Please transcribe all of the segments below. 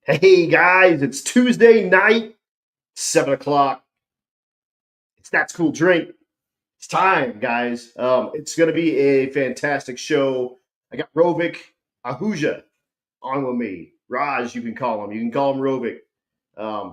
Hey guys, it's Tuesday night, 7 o'clock. It's That's Cool Drink. It's time, guys. It's going to be a fantastic show. I got Rovic, Ahuja on with me. Raj, you can call him. You can call him Rovic.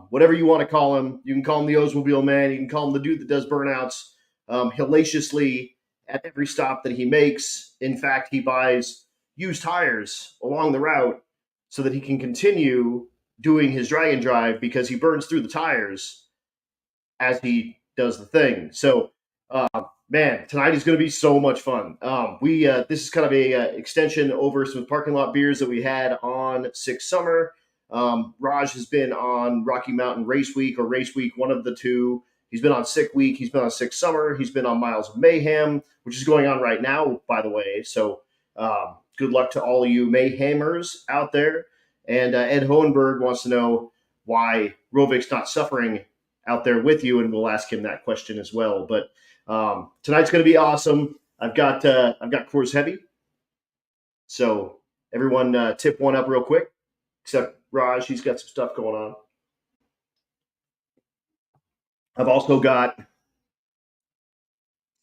Whatever you want to call him. You can call him the Oldsmobile man. You can call him the dude that does burnouts hellaciously at every stop that he makes. In fact, he buys used tires along the route so that he can continue doing his drag and drive because he burns through the tires as he does the thing. So, man, tonight is going to be so much fun. This is kind of a extension over some parking lot beers that we had on Six Summer. Raj has been on Rocky Mountain Race Week or Race Week, one of the two. He's been on Sick Week. He's been on Six Summer. He's been on Miles of Mayhem, which is going on right now, by the way. So good luck to all of you Mayhammers out there. And Ed Hohenberg wants to know why Rovic's not suffering out there with you, and we'll ask him that question as well. But tonight's going to be awesome. I've got Coors Heavy, so everyone tip one up real quick, except Raj. He's got some stuff going on. I've also got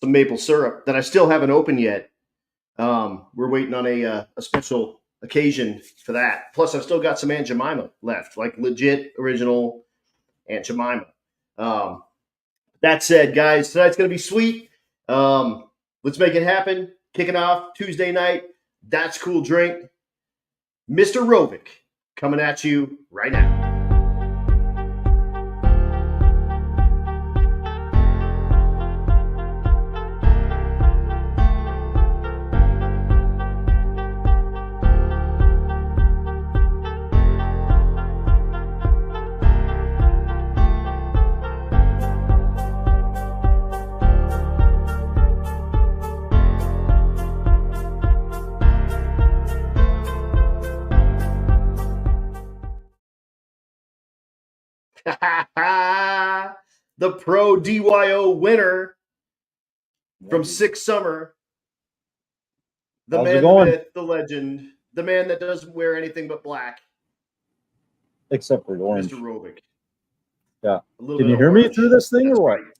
some maple syrup that I still haven't opened yet. We're waiting on a special occasion for that. Plus, I've still got some Aunt Jemima left, like legit original Aunt Jemima. That said, guys, tonight's going to be sweet. Let's make it happen. Kicking off Tuesday night. That's Cool Drink. Mr. Rovic coming at you right now. The Pro DYO winner from Six Summer. The man, the myth, the legend, the man that doesn't wear anything but black. Except for orange. Mr. Rovic. Yeah. Can you hear me through this thing or what? Right.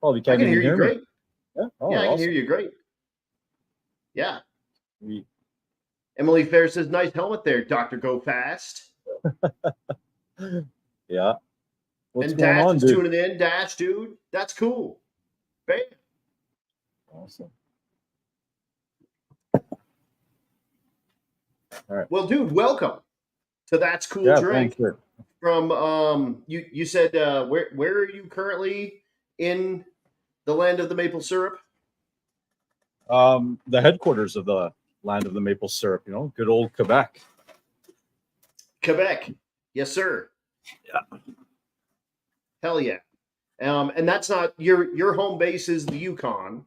Oh, you can't hear you great. Yeah, yeah, I can hear you great. Yeah. Emily Fair says, nice helmet there, Dr. Go Fast. Yeah. What's and going Dash on, is dude? tuning in. Dash, dude. That's cool. Bam. Awesome. All right. Well, dude, welcome to That's Cool Drink. Thanks, from you said where are you currently in the land of the maple syrup? The headquarters of the land of the maple syrup, good old Quebec. Quebec. Yes, sir. Yeah. Hell yeah. And that's not your home base is the Yukon.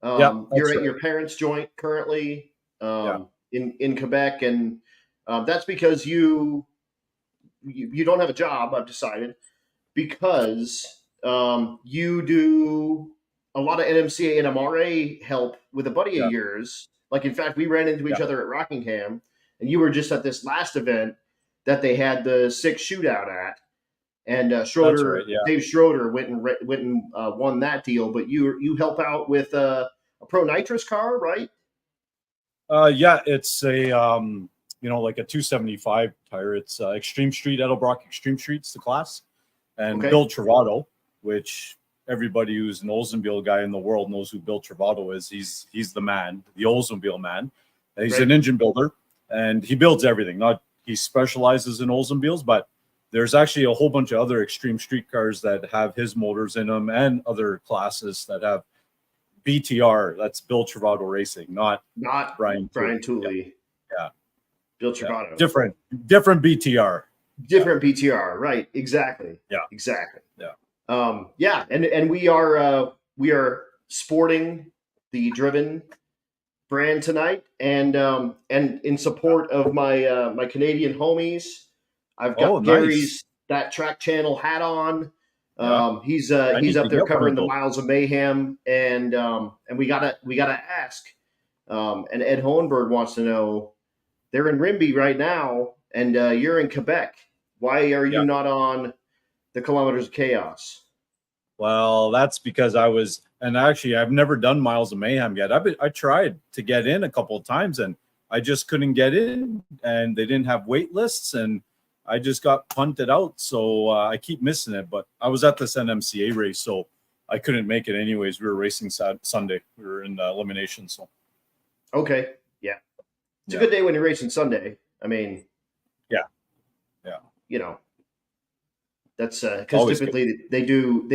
You're at your parents' joint currently in Quebec, and that's because you don't have a job, I've decided, because you do a lot of NMCA and MRA help with a buddy of yours. Like, in fact, we ran into each other at Rockingham, and you were just at this last event that they had the six shootout at. And Schroeder, Dave Schroeder went and won that deal. But you help out with a Pro Nitrous car, right? It's a like a 275 tire. It's Extreme Street, Edelbrock Extreme Street's the class, and Bill Travato, which everybody who's an Oldsmobile guy in the world knows who Bill Travato is. He's the man, the Oldsmobile man. He's an engine builder, and he builds everything. He specializes in Oldsmobiles, but there's actually a whole bunch of other extreme street cars that have his motors in them, and other classes that have BTR. That's Bill Travato Racing, not Brian Tooley. Yeah. Bill Travato. Yeah. Different BTR. Different BTR, right? Exactly. Yeah. Exactly. Yeah. And we are sporting the Driven brand tonight, and in support of my Canadian homies, I've got Gary's That Track Channel hat on. He's up there covering the Miles of Mayhem, and we gotta ask. And Ed Hohenberg wants to know, they're in Rimby right now, and you're in Quebec. Why are you Yeah. not on the Kilometers of Chaos? Well, that's because I was, and actually, I've never done Miles of Mayhem yet. I tried to get in a couple of times, and I just couldn't get in, and they didn't have wait lists, and I just got punted out. So I keep missing it. But I was at this NMCA race, so I couldn't make it anyways. We were racing Sunday. We were in elimination, so. Okay, yeah, it's a good day when you're racing Sunday. I mean, yeah, you know, that's because typically good. they do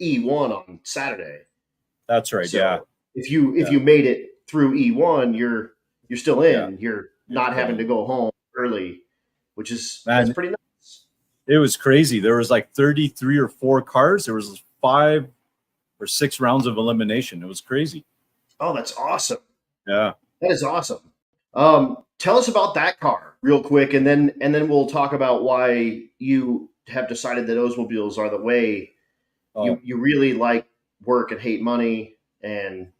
E1 on Saturday. That's right. So if you made it through E1, you're still in. You're not having to go home early, which is that's pretty nice. It was crazy. There was like 33 or 4 cars. There was 5 or 6 rounds of elimination. It was crazy. Oh, that's awesome. Yeah, that is awesome. Tell us about that car real quick, and then we'll talk about why you have decided that Oldsmobiles are the way. You really like work and hate money, and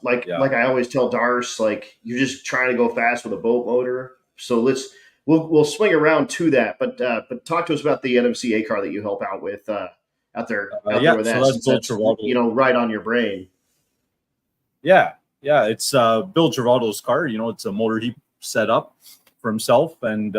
like I always tell Darce, like you're just trying to go fast with a boat motor. So we'll swing around to that, but talk to us about the NMCA car that you help out with out there with that. So that's right on your brain. Yeah, it's Bill Geraldo's car. It's a motor he set up for himself, and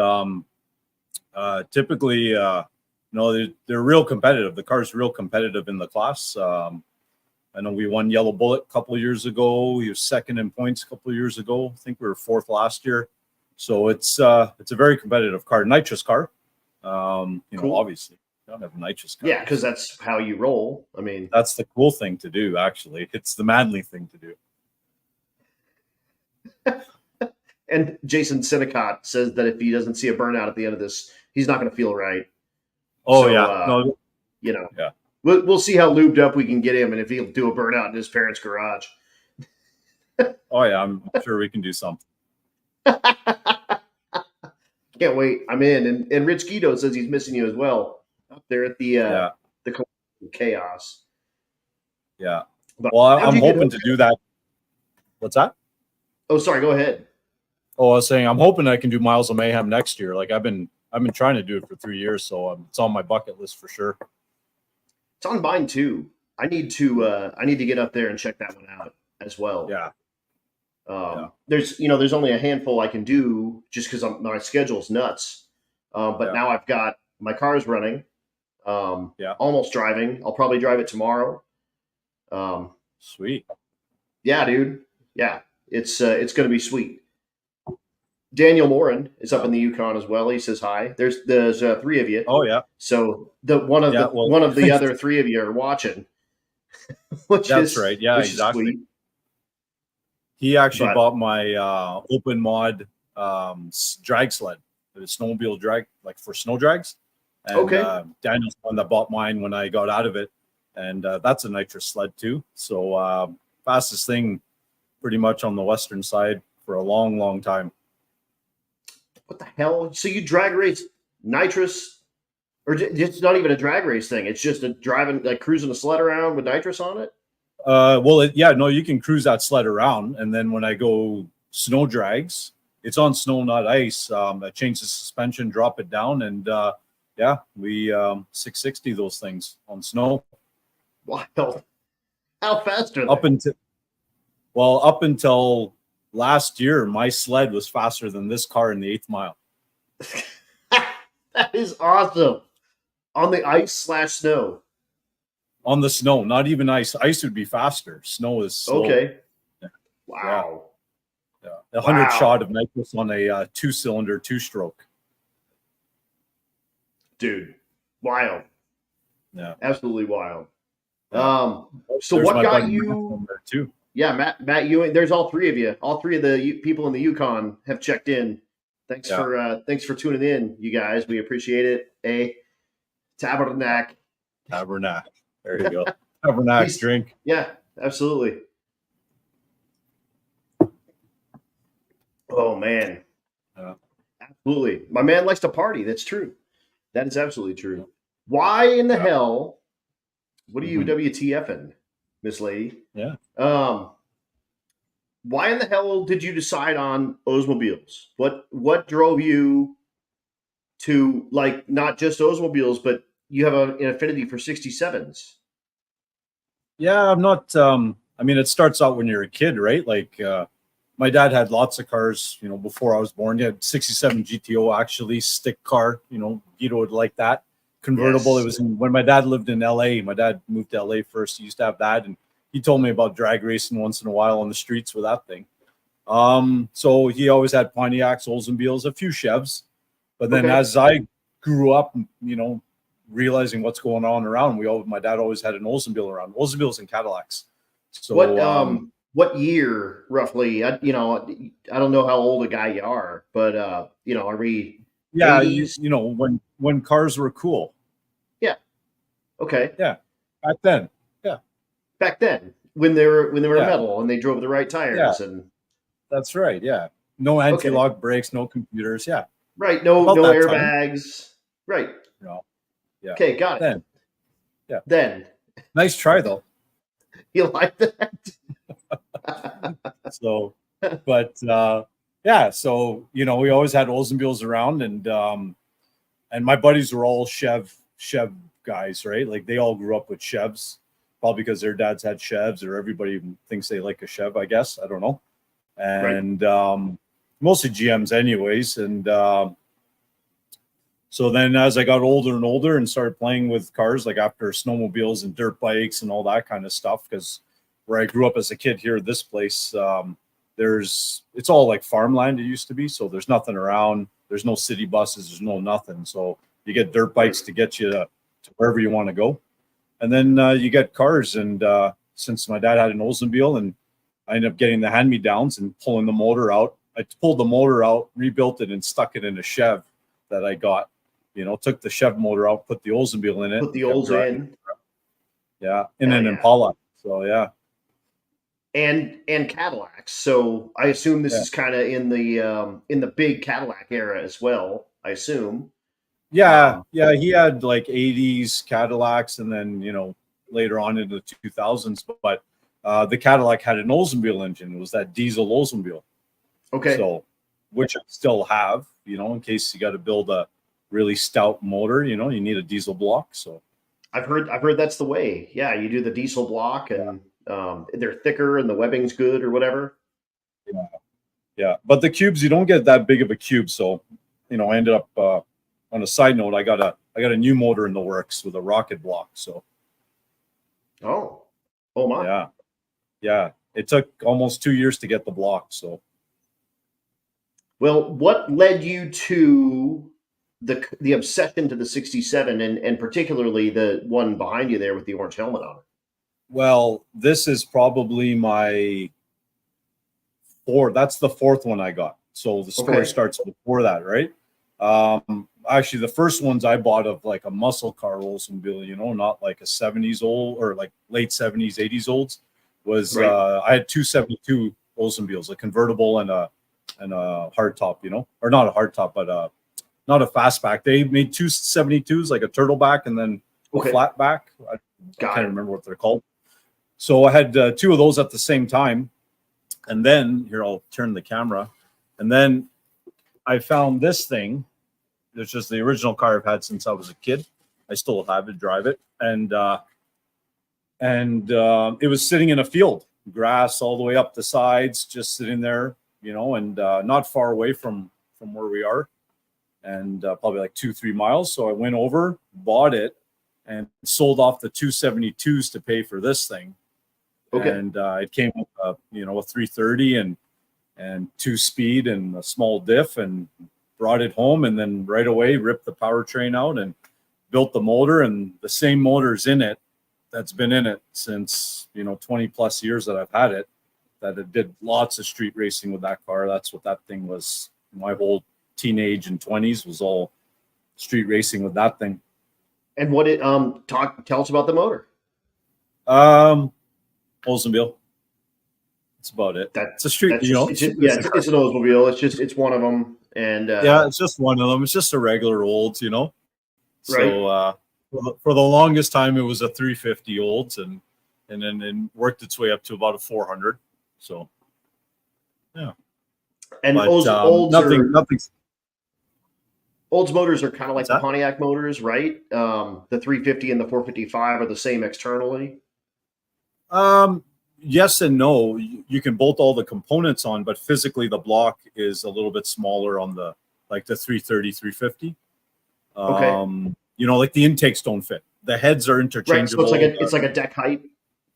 typically, they're real competitive. The car's real competitive in the class. I know we won Yellow Bullet a couple of years ago. He was second in points a couple of years ago. I think we were 4th last year. So it's a very competitive car, nitrous car. Cool. Obviously, you don't have a nitrous car. Yeah, because that's how you roll. I mean, that's the cool thing to do. Actually, it's the manly thing to do. And Jason Sinnecott says that if he doesn't see a burnout at the end of this, he's not going to feel right. Oh, We'll see how lubed up we can get him, and if he'll do a burnout in his parents' garage. Oh yeah, I'm sure we can do something. Can't wait. I'm in. And Rich Guido says he's missing you as well up there at the chaos. Yeah. Well, I'm hoping to do that. What's that? Oh, sorry. Go ahead. Oh, I was saying I'm hoping I can do Miles of Mayhem next year. Like I've been trying to do it for 3 years, so it's on my bucket list for sure. It's on mine too. I need to get up there and check that one out as well. Yeah. There's only a handful I can do just because my schedule's nuts. But now I've got my car's running. Almost driving. I'll probably drive it tomorrow. Sweet. Yeah, dude. Yeah, it's going to be sweet. Daniel Morin is up in the Yukon as well. He says hi. There's 3 of you. Oh yeah. So one of the other 3 of you are watching. That's right. Yeah, exactly. Sweet. He actually bought my open mod drag sled, the snowmobile drag, like for snow drags. And Daniel's the one that bought mine when I got out of it, and that's a nitrous sled too. So fastest thing, pretty much on the western side for a long, long time. What the hell? So you drag race nitrous, or it's not even a drag race thing? It's just a driving, like cruising a sled around with nitrous on it? You can cruise that sled around, and then when I go snow drags, it's on snow, not ice. I change the suspension, drop it down, and we 660 those things on snow. Wild. How fast are they? Up until last year, my sled was faster than this car in the 8th mile. That is awesome. On the ice/snow. On the snow, not even ice. Ice would be faster. Snow is slow. Okay. Yeah. Wow. Yeah. 100 shot of nitrous on a 2-cylinder, 2-stroke. Dude, wild. Yeah. Absolutely wild. Yeah. So what got you? Too. Yeah, Matt Ewing. There's all 3 of you. All 3 of the people in the Yukon have checked in. Thanks for tuning in, you guys. We appreciate it. Tabernacle. There you go. Tabernacle drink. Yeah, absolutely. Oh man. Absolutely. My man likes to party. That's true. That is absolutely true. Why in the hell? What are you WTFing, Miss Lady? Yeah. why in the hell did you decide on Oldsmobiles? What drove you to like not just Oldsmobiles, but you have an affinity for 67s? Yeah, I'm not. I mean, it starts out when you're a kid, right? Like, my dad had lots of cars, before I was born. He had 67 GTO, actually, stick car, Guido would like that. Convertible. It Yes. was when my dad lived in LA. My dad moved to LA first. He used to have that. And he told me about drag racing once in a while on the streets with that thing. So he always had Pontiacs, Oldsmobiles, a few Chevs. But then Okay. as I grew up, realizing what's going on around, my dad always had an Oldsmobile around, Oldsmobiles and Cadillacs. What So what year roughly? I don't know how old a guy you are, but are we yeah, 80s? when cars were cool. Yeah. Okay. Yeah, back then. Yeah, Back then, when they were yeah, metal and they drove the right yeah. tires and That's right. Yeah, no okay. anti-lock brakes, no computers. Yeah, Right, no about no that time. airbags. Right. Yeah. Okay, got it. Then, yeah. Then Nice try though. you like that? So, but yeah, so we always had Oldsmobiles around, and my buddies were all Chev guys, right? Like they all grew up with Chevs, probably because their dads had Chevs, or everybody thinks they like a Chev. I guess I don't know, Right. and mostly GMs, anyways. And so then, as I got older and older, and started playing with cars, like after snowmobiles and dirt bikes and all that kind of stuff, because where I grew up as a kid here, this place, it's all like farmland. It used to be, so there's nothing around. There's no city buses. There's no nothing. So you get dirt bikes to get you to wherever you want to go, and then you get cars. And since my dad had an Oldsmobile, and I ended up getting the hand-me-downs and pulling the motor out. I pulled the motor out, rebuilt it, and stuck it in a Chev that I got. Took the Chev motor out, put the Oldsmobile in it, Put and the kept olds driving. in. Yeah, in Hell an yeah. Impala. So yeah, And Cadillacs. So I assume this yeah, is kind of in the big Cadillac era as well, I assume. yeah, Um, yeah. He had like '80s Cadillacs, and then later on into the 2000s. But the Cadillac had an Oldsmobile engine. It was that diesel Oldsmobile. okay. So, which I still have. In case you got to build a really stout motor, you need a diesel block. So I've heard that's the way. Yeah, you do the diesel block yeah, and they're thicker and the webbing's good or whatever. yeah, yeah. But the cubes, you don't get that big of a cube. So, I ended up on a side note, I got a new motor in the works with a rocket block. So Oh. Oh my. yeah, yeah. It took almost 2 years to get the block. So Well, what led you to the obsession to the 67 and particularly the one behind you there with the orange helmet on it? well, this is probably my fourth. That's the fourth one I got. So the story Okay. starts before that, right? Actually, the first ones I bought of like a muscle car Oldsmobile, not like a '70s old or like late '70s, '80s olds, was Right. I had two '72 Oldsmobiles, a convertible and a hardtop, or not a hardtop, but not a fastback. They made two '72s, like a turtleback and then a Okay. flatback. I Got can't it. remember what they're called. So I had two of those at the same time. And then here, I'll turn the camera. And then I found this thing. It's just the original car I've had since I was a kid. I still have it, drive it. And it was sitting in a field, grass all the way up the sides, just sitting there, and not far away from where we are, and probably like 2-3 miles. So I went over, bought it, and sold off the 272s to pay for this thing. Okay. And it came with a 330 and 2-speed and a small diff, and brought it home, and then right away ripped the powertrain out and built the motor, and the same motor's in it that's been in it since 20 plus years that I've had it. That it did lots of street racing with that car. That's what that thing was. My whole teenage and 20s was all street racing with that thing. And what it tell us about the motor. Um, Oldsmobile. That's about it. That It's a street, that's just street yeah, racing car. it's an Oldsmobile. It's one of them. And Yeah, it's just one of them. It's just a regular Olds. right. So for the longest time, it was a 350 Olds, and then it worked its way up to about a 400. So Yeah. And But Olds nothing. motors are kind of like What's the that? Pontiac motors, right? The 350 and the 455 are the same externally. Um, yes and no. You can bolt all the components on, but physically the block is a little bit smaller on the like the 330, 350. Okay, Like the intakes don't fit. The heads are right. So interchangeable. it's like a deck height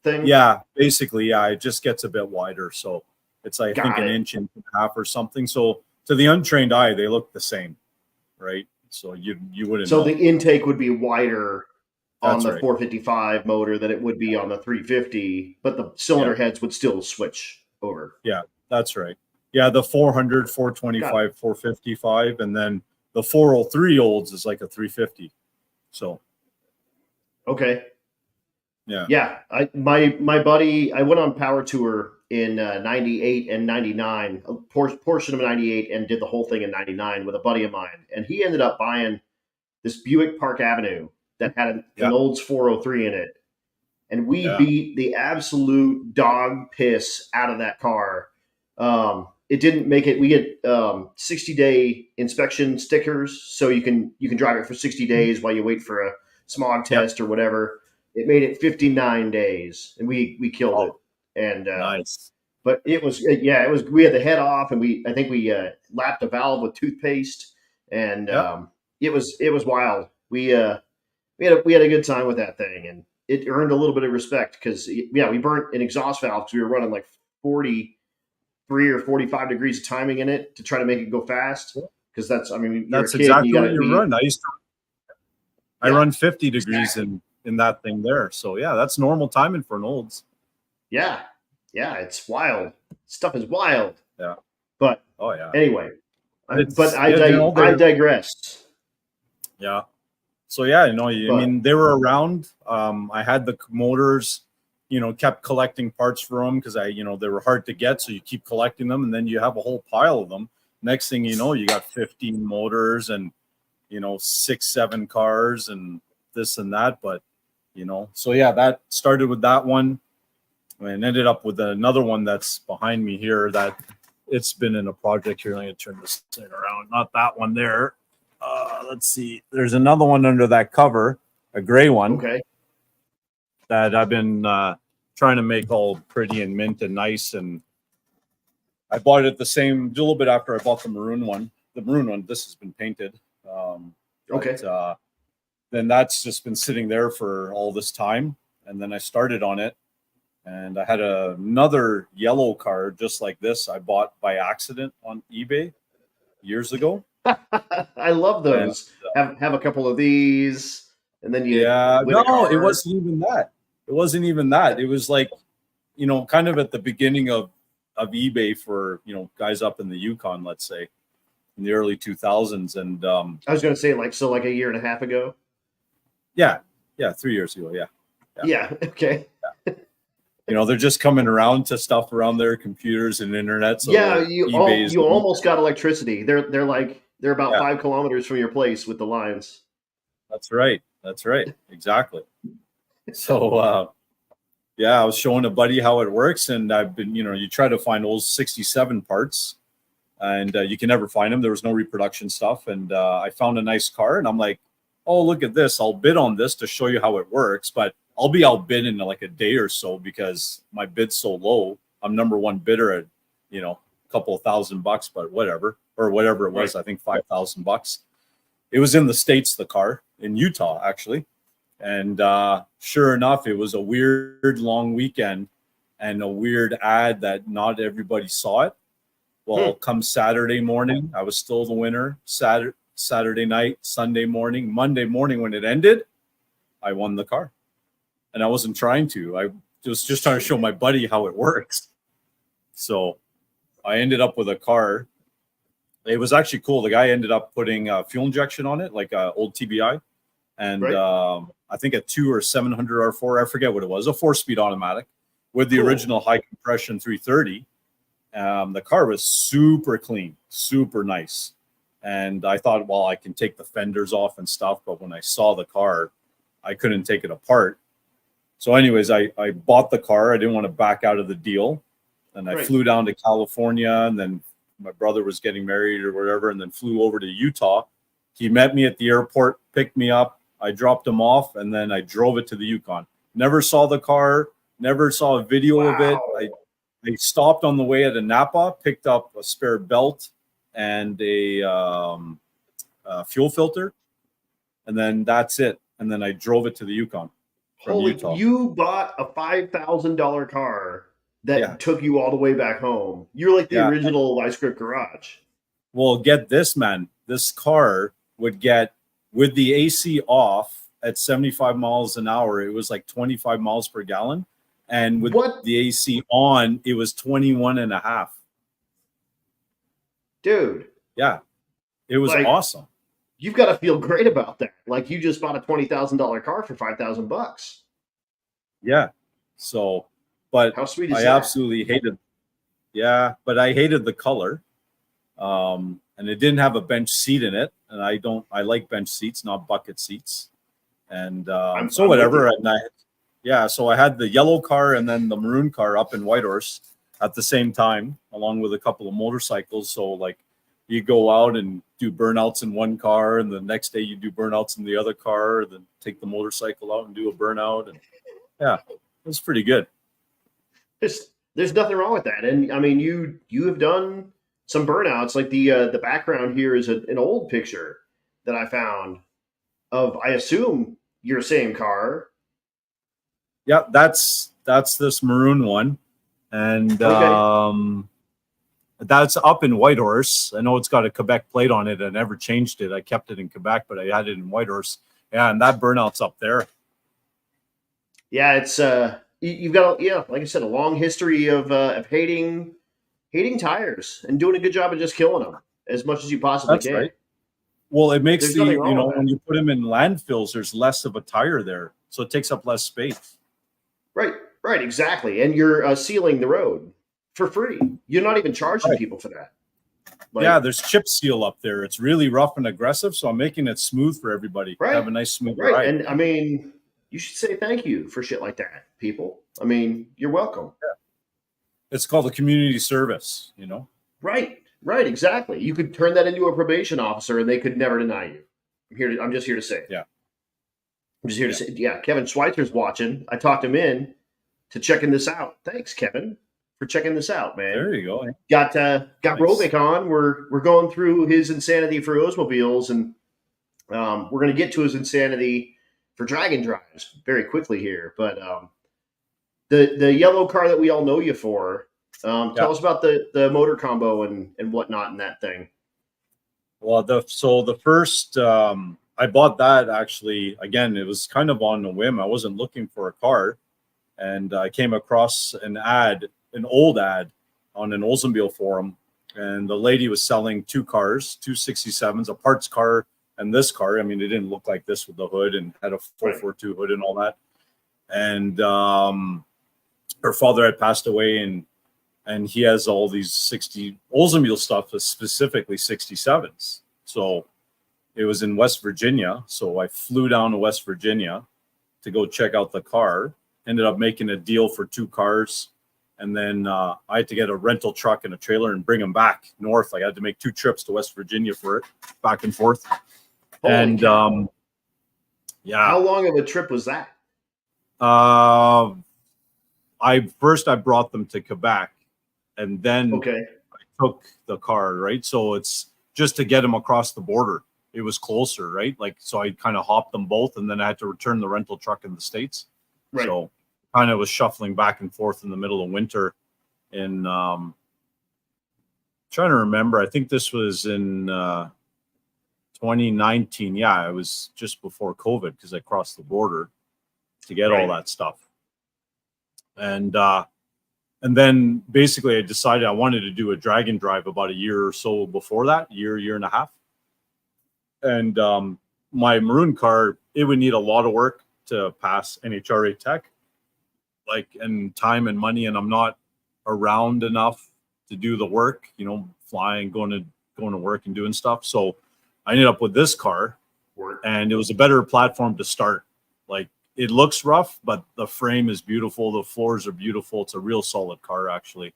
thing. Yeah, basically, yeah, it just gets a bit wider. So it's I think Got an it. inch and a half or something. So to the untrained eye, they look the same, right? So you wouldn't So the know. intake would be wider on That's the right. 455 motor than it would be on the 350, but the Yeah. cylinder heads would still switch over. Yeah, that's right. Yeah, the 400, Got it. 425, 455, and then the 403 olds is like a 350. So, Okay. yeah. Yeah, my buddy, I went on power tour in '98 and '99, a portion of '98, and did the whole thing in '99 with a buddy of mine, and he ended up buying this Buick Park Avenue that had an Yeah. Olds 403 in it, and we Yeah. beat the absolute dog piss out of that car. It didn't make it. We get 60-day inspection stickers, so you can drive it for 60 days while you wait for a smog Yep. test or whatever. It made it 59 days, and we killed it. Oh, And nice. but it was we had the head off, and I think we lapped a valve with toothpaste, and Yeah. it was wild. We had a good time with that thing, and it earned a little bit of respect because we burnt an exhaust valve because we were running like 43 or 45 degrees of timing in it to try to make it go fast. Because you're a That's kid and you exactly got what to you be run. I yeah, run 50 degrees exactly. in that thing there. So, yeah, that's normal timing for an olds. Yeah, yeah, it's wild. Stuff is wild. Yeah. But Oh, yeah. anyway, but It's, yeah, I digress. yeah. So yeah, I But mean, they were around. I had the motors, kept collecting parts for them because they were hard to get. So you keep collecting them, and then you have a whole pile of them. Next thing you know, you got 15 motors and 6, 7 cars and this and that. But so yeah, that started with that one, and ended up with another one that's behind me here. That it's been in a project here. Let me turn this thing around. Not that one there. Let's see. There's another one under that cover, a gray one okay, that I've been trying to make all pretty and mint and nice. And I bought it a little bit after I bought the maroon one. The maroon one, this has been painted. okay. But then that's just been sitting there for all this time. And then I started on it. And I had another yellow car just like this I bought by accident on eBay years ago. I love And those. Have a couple of these, and then you yeah, win a no, it car. wasn't even that. It wasn't even that. It was like, kind of at the beginning of eBay for, guys up in the Yukon, let's say, in the early 2000s. And I was going to say like a year and a half ago. yeah, 3 years ago. Yeah. Yeah. Okay. They're just coming around to stuff around their computers and internet. So Yeah, eBay is you almost got electricity. They're about yeah, 5 kilometers from your place with the lines. that's right. That's right. Exactly. So yeah, I was showing a buddy how it works, and I've been, you try to find those 67 parts, and you can never find them. There was no reproduction stuff, and I found a nice car, and I'm like, oh, look at this. I'll bid on this to show you how it works, but I'll be outbid in like a day or so because my bid's so low. I'm number one bidder at, a couple of $1,000, but whatever it was. Right. I think $5,000. It was in the States, the car in Utah, actually. And sure enough, it was a weird long weekend and a weird ad that not everybody saw it. Well, come Saturday morning, I was still the winner. Saturday night, Sunday morning, Monday morning when it ended, I won the car. And I wasn't trying to. I was just trying to show my buddy how it works. So I ended up with a car. It was actually cool. The guy ended up putting fuel injection on it, like an old TBI. And Right. I think a 2 or 700 R4, I forget what it was, a 4-speed automatic with the Cool. original high compression 330. The car was super clean, super nice. And I thought, well, I can take the fenders off and stuff. But when I saw the car, I couldn't take it apart. So anyways, I bought the car. I didn't want to back out of the deal. And I flew down to California, and then my brother was getting married or whatever, and then flew over to Utah. He met me at the airport, picked me up. I dropped him off, and then I drove it to the Yukon. Never saw the car, never saw a video of it. I stopped on the way at a Napa, picked up a spare belt and a fuel filter, and then that's it. And then I drove it to the Yukon from Utah. You bought a $5,000 car that took you all the way back home. You're like the original iScript Garage. Well, get this, man. This car would get, with the AC off at 75 miles an hour, it was like 25 miles per gallon. And with the AC on, it was 21 and a half. Dude. Yeah. It was awesome. You've got to feel great about that. Like, you just bought a $20,000 car for $5,000. Yeah. So, but how sweet is I that? absolutely hated. Yeah, but I hated the color. And it didn't have a bench seat in it. And I like bench seats, not bucket seats. And so whatever. And so I had the yellow car and then the maroon car up in Whitehorse at the same time, along with a couple of motorcycles. So like, you go out and do burnouts in one car, and the next day you do burnouts in the other car, then take the motorcycle out and do a burnout. And it was pretty good. There's nothing wrong with that. And I mean, you have done some burnouts. Like the background here is an old picture that I found of, I assume, your same car. Yeah, that's this maroon one. And that's up in Whitehorse. I know it's got a Quebec plate on it. I never changed it. I kept it in Quebec, but I had it in Whitehorse. Yeah, and that burnout's up there. Yeah, it's you've got like I said, a long history of hating tires and doing a good job of just killing them as much as you possibly can. Right. Well, it makes when you put them in landfills, there's less of a tire there, so it takes up less space. Right, exactly. And you're sealing the road for free. You're not even charging people for that. There's chip seal up there. It's really rough and aggressive, so I'm making it smooth for everybody. Have a nice smooth ride. And I mean, you should say thank you for shit like that, people. I mean, you're welcome. Yeah. It's called a community service, Right, exactly. You could turn that into a probation officer, and they could never deny you. I'm just here to say it. Yeah. I'm just here to say, Kevin Schweitzer's watching. I talked him in to checking this out. Thanks, Kevin, for checking this out, man. There you go. Got nice. Rovic on. We're going through his insanity for Oldsmobiles, and we're going to get to his insanity for Dragon drives very quickly here. But the yellow car that we all know you for, tell us about the motor combo and whatnot in that thing. Well, the first I bought that actually, again, it was kind of on a whim. I wasn't looking for a car, and I came across an old ad on an Oldsmobile forum, and the lady was selling two cars, two 67s, a parts car and this car. I mean, it didn't look like this with the hood and had a 442 hood and all that. And her father had passed away, and he has all these Oldsmobile stuff, specifically 67s. So it was in West Virginia. So I flew down to West Virginia to go check out the car. Ended up making a deal for two cars. And then I had to get a rental truck and a trailer and bring them back north. I had to make 2 trips to West Virginia for it, back and forth. Holy cow. How long of a trip was that? I brought them to Quebec, and then I took the car, right? So it's just to get them across the border. It was closer, right? Like, so I kind of hopped them both, and then I had to return the rental truck in the States. Right. So kind of was shuffling back and forth in the middle of winter. In trying to remember, I think this was in 2019. Yeah, it was just before COVID because I crossed the border to get all that stuff. And then basically I decided I wanted to do a Dragon drive about a year or so before that, year and a half. And my maroon car, it would need a lot of work to pass NHRA tech, and time and money, and I'm not around enough to do the work, flying, going to work and doing stuff. So I ended up with this car, and it was a better platform to start. Like, it looks rough, but the frame is beautiful. The floors are beautiful. It's a real solid car, actually.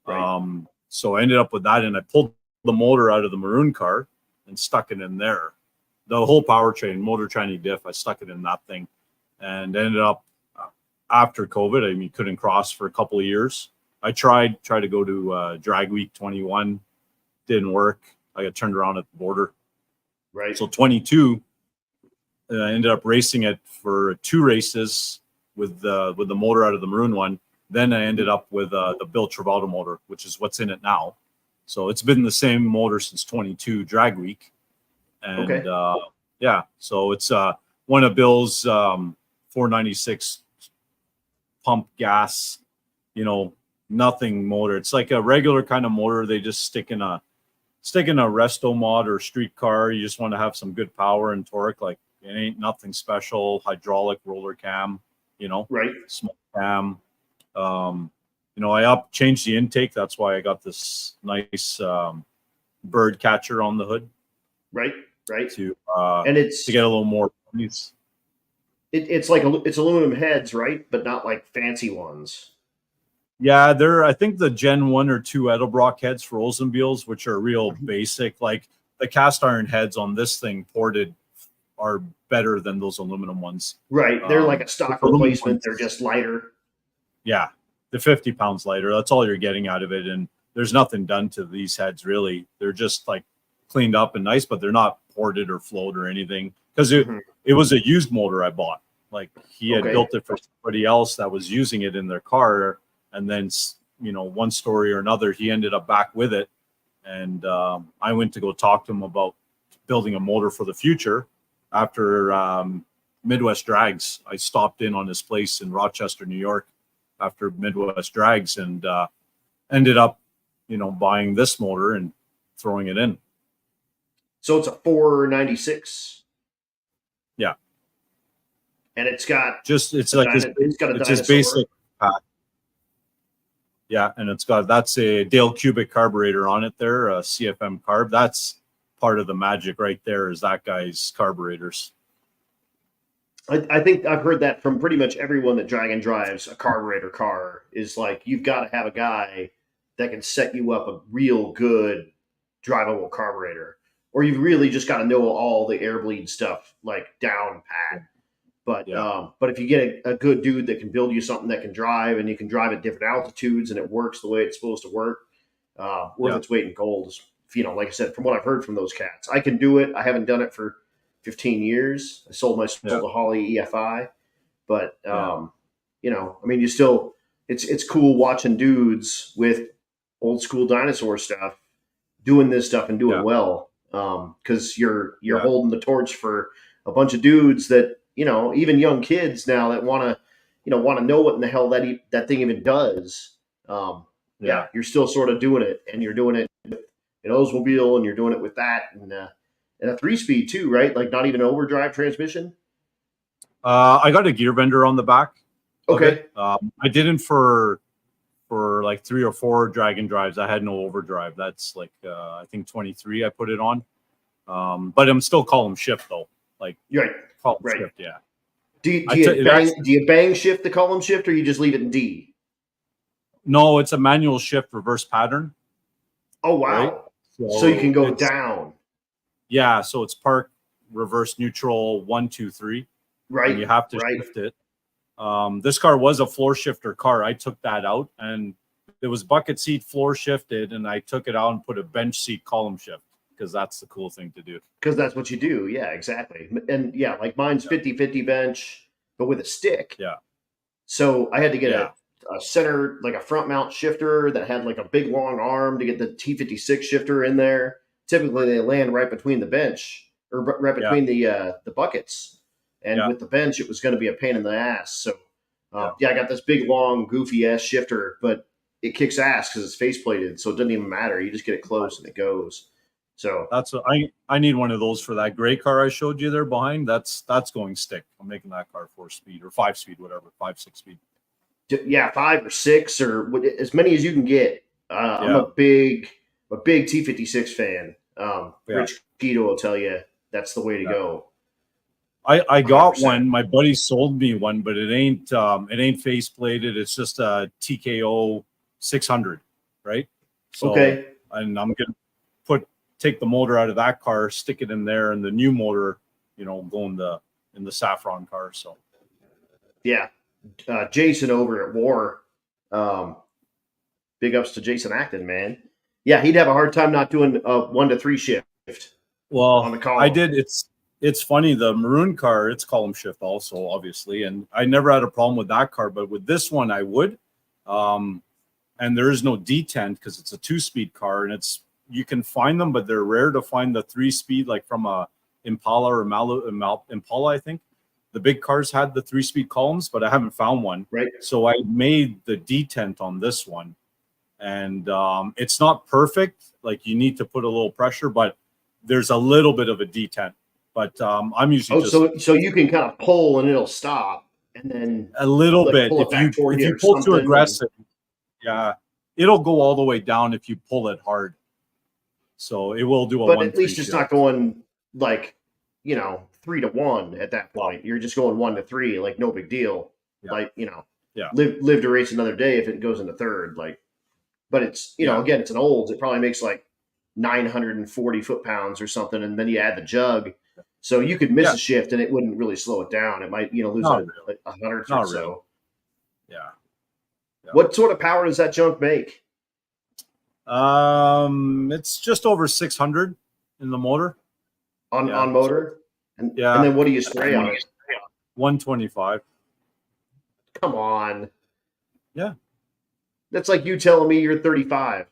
Right. So I ended up with that, and I pulled the motor out of the maroon car and stuck it in there. The whole powertrain, motor tranny diff, I stuck it in that thing, and ended up after COVID. I mean, couldn't cross for a couple of years. I tried to go to Drag Week 21, didn't work. I got turned around at the border. Right. So 22, I ended up racing it for 2 races with the motor out of the maroon one. Then I ended up with the Bill Travato motor, which is what's in it now. So it's been the same motor since 22 Drag Week. And yeah, so it's one of Bill's 496 pump gas, nothing motor. It's like a regular kind of motor. They just stick in a resto mod or street car. You just want to have some good power and torque. Like, it ain't nothing special. Hydraulic roller cam, Right. small cam. I changed the intake. That's why I got this nice bird catcher on the hood. Right. To and it's to get a little more. It's like it's aluminum heads, right? But not like fancy ones. Yeah, I think the Gen 1 or 2 Edelbrock heads for Oldsmobiles, which are real basic. Like the cast iron heads on this thing ported are better than those aluminum ones. Right. They're like a stock replacement. They're just lighter. Yeah. The 50 pounds lighter. That's all you're getting out of it. And there's nothing done to these heads, really. They're just like cleaned up and nice, but they're not ported or flowed or anything. Because it was a used motor I bought. Like he had built it for somebody else that was using it in their car. And then, one story or another, he ended up back with it. And I went to go talk to him about building a motor for the future. After Midwest Drags, I stopped in on his place in Rochester, New York, after Midwest Drags, and ended up, buying this motor and throwing it in. So it's a 496. Yeah. And it's got it's just basic pack. Yeah, and that's a Dale Cubic carburetor on it there, a CFM carb. That's part of the magic right there, is that guy's carburetors. I think I've heard that from pretty much everyone that Dragon drives a carburetor car, is like, you've got to have a guy that can set you up a real good drivable carburetor, or you've really just got to know all the air bleed stuff like down pat. But if you get a good dude that can build you something that can drive, and you can drive at different altitudes and it works the way it's supposed to work, worth its weight in gold. Like I said, from what I've heard from those cats, I can do it. I haven't done it for 15 years. I sold my to Holly EFI, but you still, it's cool watching dudes with old school dinosaur stuff doing this stuff and doing well, because you're holding the torch for a bunch of dudes that, even young kids now that want to know what in the hell that thing even does. You're still sort of doing it, and you're doing it with an Oldsmobile, and you're doing it with that, and a 3-speed too, right? Like not even overdrive transmission. I got a gear bender on the back. Okay. I didn't for like 3 or 4 Dragon drives. I had no overdrive. That's like I think 23 I put it on. But I'm still column shift though. Like column shift, yeah. Do you bang shift the column shift, or you just leave it in D? No, it's a manual shift reverse pattern. Oh wow! Right? So you can go down. Yeah, so it's park, reverse, neutral, 1, 2, 3. Right. And you have to shift it. This car was a floor shifter car. I took that out, and it was bucket seat floor shifted, and I took it out and put a bench seat column shift, because that's the cool thing to do. Because that's what you do. Yeah, exactly. And like mine's 50-50 bench, but with a stick. Yeah. So I had to get a center, like a front mount shifter that had like a big long arm to get the T56 shifter in there. Typically they land right between the bench, or right between the buckets. And with the bench, it was going to be a pain in the ass. So I got this big, long, goofy ass shifter, but it kicks ass because it's face plated. So it doesn't even matter. You just get it close and it goes. So that's I need one of those for that gray car I showed you there behind. That's going stick. I'm making that car 4-speed or 5-speed, whatever, 5-6 speed. Yeah, 5 or 6 or as many as you can get. I'm a big T56 fan. Rich Keto will tell you that's the way to go. I got 100%. One. My buddy sold me one, but it ain't face plated. It's just a TKO 600, right? So, Okay. and I'm gonna take the motor out of that car, stick it in there, and the new motor, go in the Saffron car. So, Yeah. Jason over at War. Big ups to Jason Acton, man. Yeah, he'd have a hard time not doing a 1 to 3 shift on well, the I column. did. It's funny. The maroon car, it's column shift also, obviously, and I never had a problem with that car, but with this one, I would. And there is no detent because it's a 2-speed car, and you can find them, but they're rare to find the 3-speed, like from a Impala or Impala, I think. The big cars had the 3-speed columns, but I haven't found one. Right. So I made the detent on this one, and it's not perfect. Like, you need to put a little pressure, but there's a little bit of a detent. But I'm usually so you can kind of pull and it'll stop, and then a little like bit. pull it back toward If you you or pull too something. aggressive, yeah, it'll go all the way down if you pull it hard. So it will do a but 1-3 at least it's shift. not going like 3 to 1 at that point. You're just going 1 to 3, like no big deal. Yeah. Like Yeah. live to race another day if it goes into third. Like, but it's again, it's an Olds. It probably makes like 940 foot-pounds or something, and then you add the jug, so you could miss a shift and it wouldn't really slow it down. It might lose Not a hundredth Not or so. really. Yeah. What sort of power does that junk make? It's just over 600 in the motor On motor, and then what do you spray on it? 125. Come on. Yeah. That's like you telling me you're 35.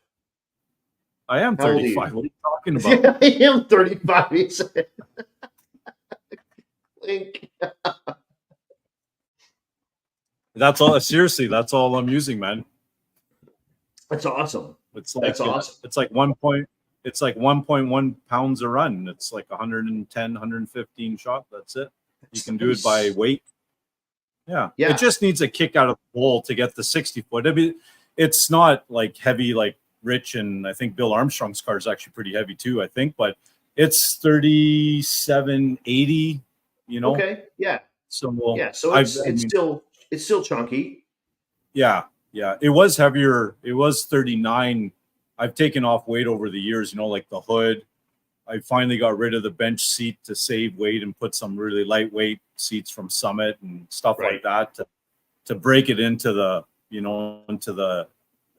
I am How old are you? 35. What are you talking about? I am 35. He said. Link. That's all. Seriously, that's all I'm using, man. That's awesome. That's awesome. It's like 1.1 pounds a run. It's like 110, 115 shot. That's it. You can do it by weight. Yeah. It just needs a kick out of the bowl to get the 60 foot. I mean, it's not like heavy, like Rich, and I think Bill Armstrong's car is actually pretty heavy too, I think, but it's 3780, Okay. Yeah. So it's still chunky. Yeah. It was heavier. It was 39. I've taken off weight over the years, like the hood. I finally got rid of the bench seat to save weight and put some really lightweight seats from Summit and stuff like that to break it into the, into the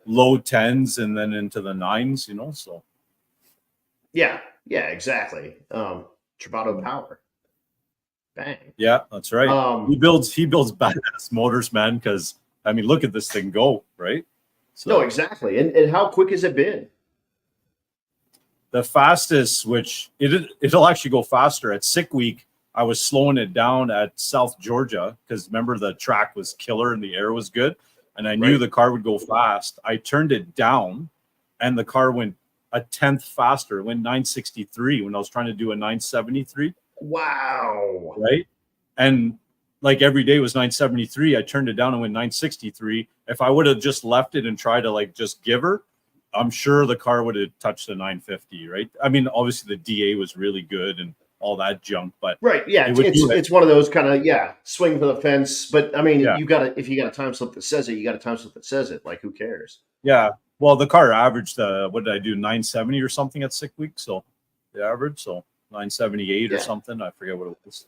low 10s and then into the 9s, so. Yeah, exactly. Travato power. Bang. Yeah, that's right. He builds badass motors, man, because I mean, look at this thing go, right? So, no, exactly. And how quick has it been? The fastest, which it'll actually go faster at Sick Week. I was slowing it down at South Georgia because remember the track was killer and the air was good, and I knew the car would go fast. I turned it down, and the car went a tenth faster. It went 963 when I was trying to do a 973. Wow! Right, and like every day was 973. I turned it down and went 963. If I would have just left it and tried to like just give her, I'm sure the car would have touched the 950, right? I mean, obviously the DA was really good and all that junk, but it's one of those kind of swing for the fence. But I mean, if you got a time slip that says it, you got a time slip that says it. Like, who cares? Yeah. Well, the car averaged what did I do, 970 or something at 6 weeks? So the average, so 978 or something. I forget what it was.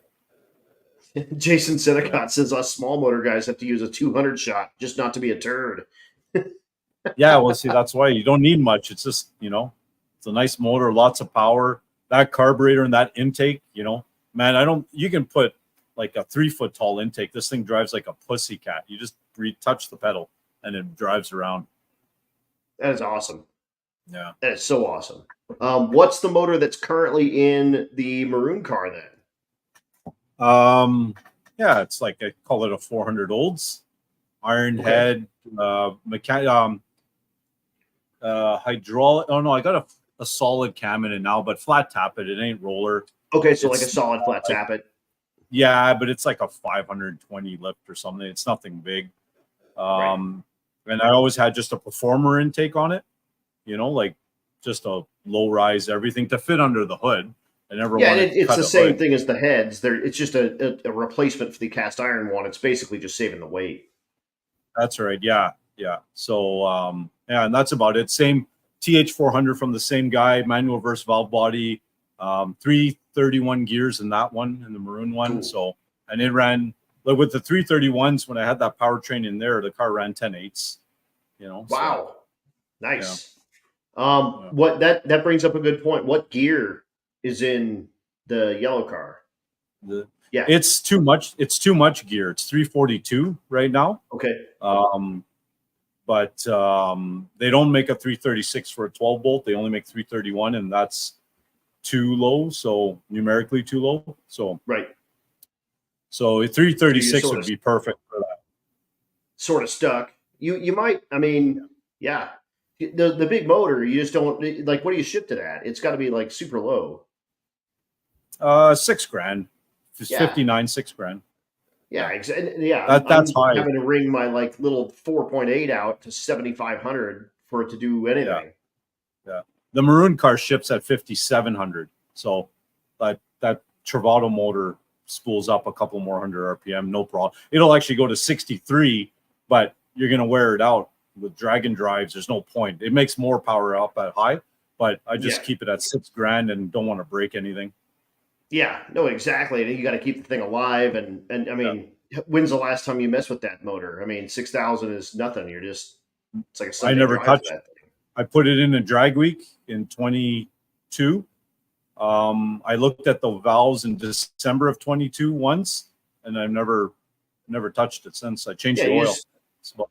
Jason Senecott says us small motor guys have to use a 200 shot just not to be a turd. Yeah, well, see, that's why you don't need much. It's just, it's a nice motor, lots of power. That carburetor and that intake, man, you can put like a 3 foot tall intake. This thing drives like a pussy cat. You just touch the pedal and it drives around. That is awesome. Yeah. That is so awesome. What's the motor that's currently in the maroon car then? Yeah, it's like, I call it a 400 Olds. Iron head, hydraulic. Oh no, I got a solid cam in it now, but flat tap it. It ain't roller. Okay, so like a solid flat tap it. Yeah, but it's like a 520 lift or something. It's nothing big. And I always had just a performer intake on it, like just a low rise everything to fit under the hood. It's the same thing as the heads. It's just a replacement for the cast iron one. It's basically just saving the weight. That's right. Yeah. So Yeah, and that's about it. Same TH400 from the same guy, manual verse valve body, 331 gears in that one, in the maroon one. Cool. So, and it ran, like with the 331s, when I had that powertrain in there, the car ran 10/8. You know. Wow. So, nice. Yeah. What that brings up a good point. What gear is in the yellow car? Yeah, it's too much. It's too much gear. It's 342 right now. Okay. But they don't make a 336 for a 12 bolt. They only make 331, and that's too low. So numerically too low. So right. So a 336 would be perfect for that. Sort of stuck. You might. I mean, yeah. The big motor, you just don't like. What do you shift it at? It's got to be like super low. $6,000. Just 59, $6,000. Yeah, exactly. Yeah, that's I'm high. Having to ring my like little 4.8 out to 7,500 for it to do anything. Yeah. The maroon car ships at 5,700. So that Travato motor spools up a couple more hundred RPM, no problem. It'll actually go to 63, but you're gonna wear it out with dragon drives. There's no point. It makes more power up at high, but I just keep it at $6,000 and don't want to break anything. Yeah, no, exactly. You got to keep the thing alive, and I mean, when's the last time you messed with that motor? I mean, 6,000 is nothing. You're just it's like a Sunday I never drive touched that thing. I put it in a drag week in 22. I looked at the valves in December of 22 once, and I've never touched it since. I changed the oil.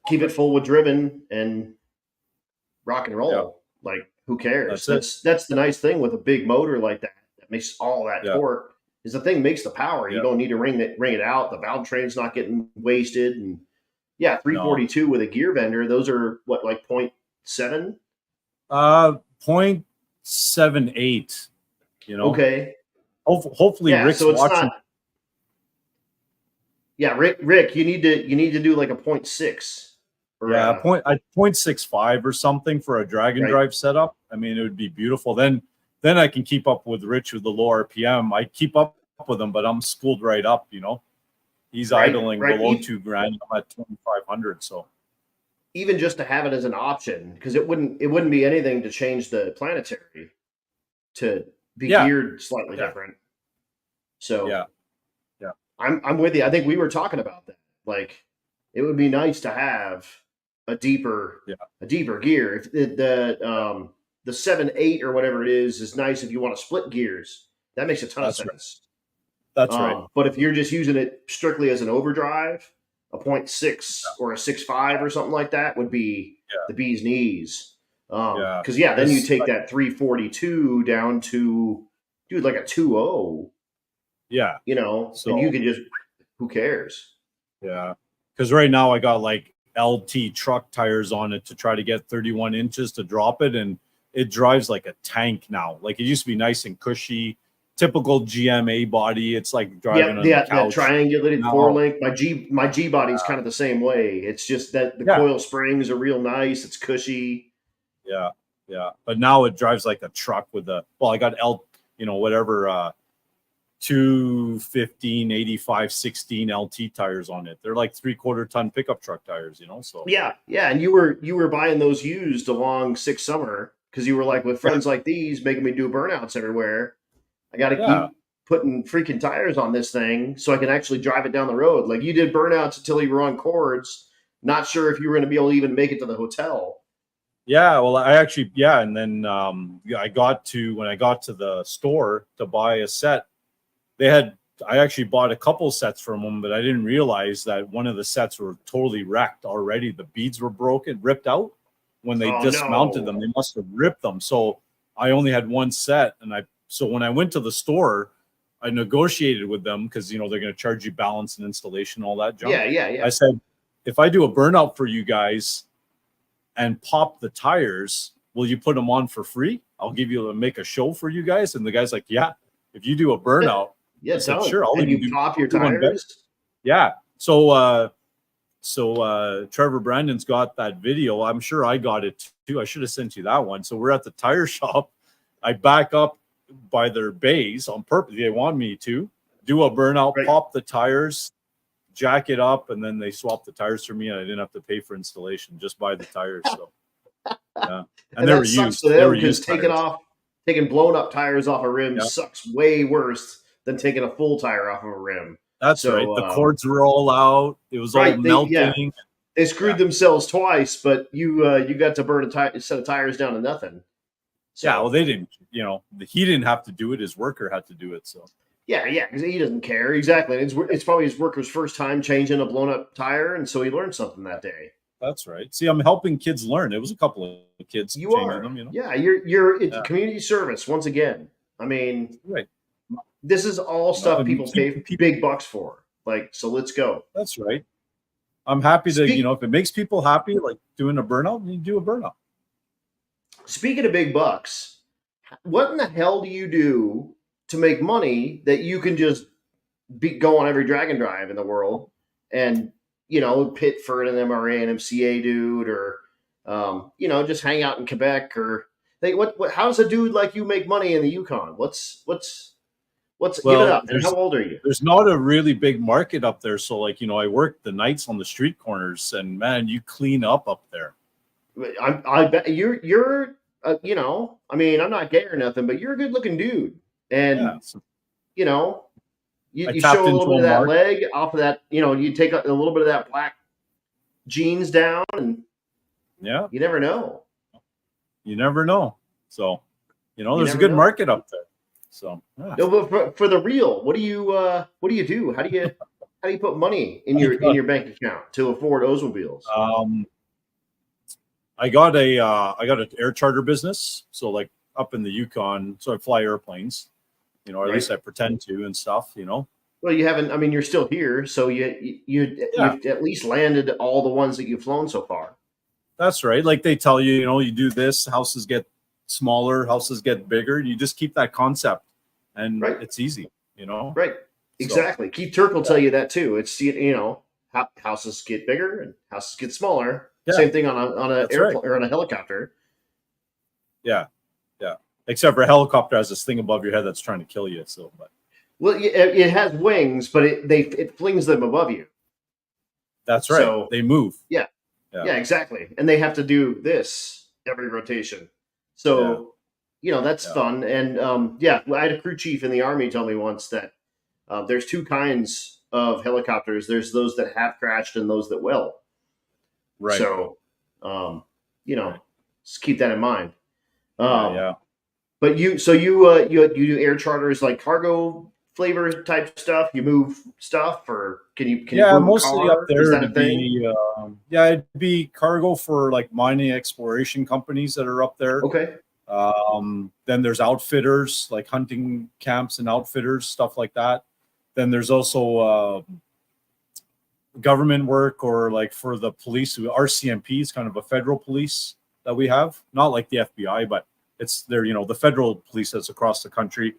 Keep it full with driven and rock and roll. Yeah. Like, who cares? That's the nice thing with a big motor like that. Makes all that torque is the thing makes the power. You don't need to ring it out. The valve train's not getting wasted. And 342 with a gear vendor. Those are what, like 0.7? 0.78. You know. Okay. Hopefully Rick's so it's watching. Not, Rick, you need to do like a 0.6. Or, 0.65 or something for a dragon drive setup. I mean, it would be beautiful. Then I can keep up with Rich with the low RPM. I keep up with him, but I'm spooled right up, you know. He's idling below $2,000. I'm at 2,500. So even just to have it as an option, because it wouldn't be anything to change the planetary to be geared slightly different. So I'm with you. I think we were talking about that. Like, it would be nice to have a deeper gear. If the 7/8 or whatever it is nice if you want to split gears. That makes a ton of sense. That's right. But if you're just using it strictly as an overdrive, a 0.6 or a 6.5 or something like that would be the bee's knees. Because then you take that 342 down to like a 2.0. Yeah. You know, and you can just, who cares? Yeah. Because right now I got like LT truck tires on it to try to get 31 inches to drop it, and it drives like a tank now. Like, it used to be nice and cushy, typical GMA body. It's like driving on the couch. That triangulated 4-link. My G body is kind of the same way. It's just that the coil springs are real nice. It's cushy. Yeah, but now it drives like a truck with I got 215 85 16 LT tires on it. They're like 3/4 ton pickup truck tires, you know. So and you were buying those used along 6 Summer because you were like, with friends like these making me do burnouts everywhere, I got to keep putting freaking tires on this thing so I can actually drive it down the road. Like, you did burnouts until you were on cords, not sure if you were going to be able to even make it to the hotel. Yeah, well, I actually and then when I got to the store to buy a set, I actually bought a couple sets from them, but I didn't realize that one of the sets were totally wrecked already. The beads were ripped out when they dismounted them. They must have ripped them. So I only had one set, so when I went to the store, I negotiated with them because they're going to charge you balance and installation, all that junk. Yeah. I said, if I do a burnout for you guys and pop the tires, will you put them on for free? I'll make a show for you guys. And the guy's like, yeah, if you do a burnout. Yeah, said, sure. I'll even pop your tires. Yeah. So Trevor Brandon's got that video. I'm sure I got it too. I should have sent you that one. So we're at the tire shop. I back up by their bays on purpose. They want me to do a burnout, pop the tires, jack it up, and then they swap the tires for me, and I didn't have to pay for installation, just buy the tires. So Yeah. And And they were that sucks used. for They them were because used tires. taking blown up tires off a rim Yeah. sucks way worse than taking a full tire off of a rim. That's right. So The cords were all out. It was all right, melting. they screwed Yeah. themselves twice, but you got to burn a set of tires down to nothing. Yeah. Well, So they didn't, he didn't have to do it. His worker had to do it. So yeah, because he doesn't care exactly. It's probably his worker's first time changing a blown up tire, and so he learned something that day. that's right. See, I'm helping kids learn. It was a couple of kids You changing are, them. yeah. You're it's Yeah. community service once again. I mean, Right. this is all stuff And people pay big bucks for. Like, so let's go. That's right. I'm happy to, Speak, if it makes people happy, like doing a burnout, you do a burnout. Speaking of big bucks, what in the hell do you do to make money that you can just go on every drag and drive in the world and pit for an MRA and MCA dude, or just hang out in Quebec, or what how does a dude like you make money in the Yukon? What's give it Well, up? And how old are you? there's not a really big market up there. So like, I work the nights on the street corners, and man, you clean up there. I bet you're I mean, I'm not gay or nothing, but you're a good looking dude, and Yeah. So you know I you tapped show a little into bit a of that market. leg off of that, you take a little bit of that black jeans down, and Yeah. you never know. You never know. So, there's a never good know. market up there. So yeah. No, but for the real, what do you do? How do you put money in your bank account to afford Oldsmobiles? I got an air charter business. So like up in the Yukon, so I fly airplanes, or at Right. least I pretend to and stuff, Well, you haven't. I mean, you're still here, so you've at least landed all the ones that you've flown so far. That's right. Like they tell you, you do this, houses get smaller, houses get bigger. You just keep that concept, and Right. it's easy, Right. Exactly. So, Keith Turk will tell you that too. It's houses get bigger and houses get smaller. Yeah. Same thing on an airplane or on a helicopter. Yeah. Except for a helicopter has this thing above your head that's trying to kill you. So, but well, it has wings, but it flings them above you. That's right. So, they move. Yeah, exactly. And they have to do this every rotation. So, that's fun. And I had a crew chief in the Army tell me once that there's two kinds of helicopters. There's those that have crashed and those that will. Right. So, just keep that in mind. Yeah. But you do air charters, like cargo flavor type stuff. You move stuff, or can you move mostly a car? up there. Is that a thing? It'd be cargo for like mining exploration companies that are up there. Okay. Then there's outfitters, like hunting camps and outfitters, stuff like that. Then there's also government work, or like for the police. RCMP is kind of a federal police that we have, not like the FBI, but it's there, the federal police that's across the country.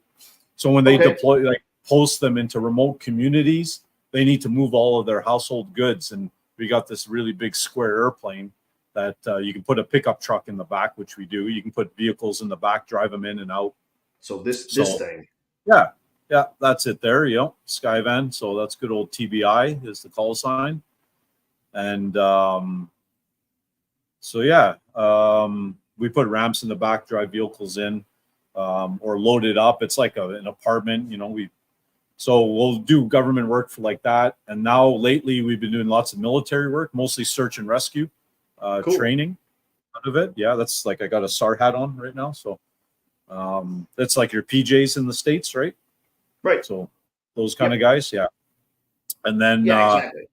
So when they deploy, like post them into remote communities, they need to move all of their household goods. And we got this really big square airplane that you can put a pickup truck in the back, which we do. You can put vehicles in the back, drive them in and out. So this thing. Yeah, that's it there, Skyvan. So that's good old TBI is the call sign. And we put ramps in the back, drive vehicles in, or load it up. It's like an apartment, so we'll do government work for like that. And now lately we've been doing lots of military work, mostly search and rescue, training out of it. Yeah, that's like I got a SAR hat on right now. So that's like your PJs in the States, right? Right. So those kind of guys, yeah. And then exactly.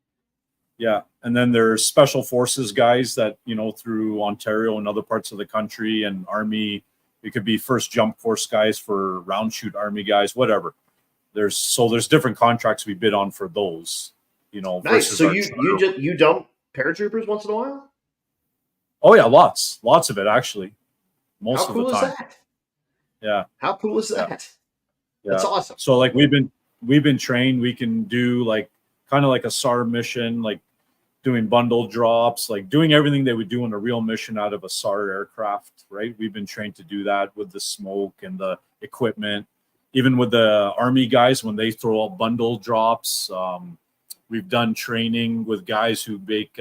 And then there's special forces guys that, through Ontario and other parts of the country, and Army. It could be first jump force guys for round shoot Army guys, whatever. There's different contracts we bid on for those, Nice. So you dump paratroopers once in a while? Oh yeah, lots of it actually. Most of the time. How cool is that? Yeah. How cool is that? Yeah. That's awesome. So like we've been trained. We can do like kind of like a SAR mission, like doing bundle drops, like doing everything they would do on a real mission out of a SAR aircraft, right? We've been trained to do that with the smoke and the equipment. Even with the Army guys, when they throw out bundle drops, we've done training with guys who make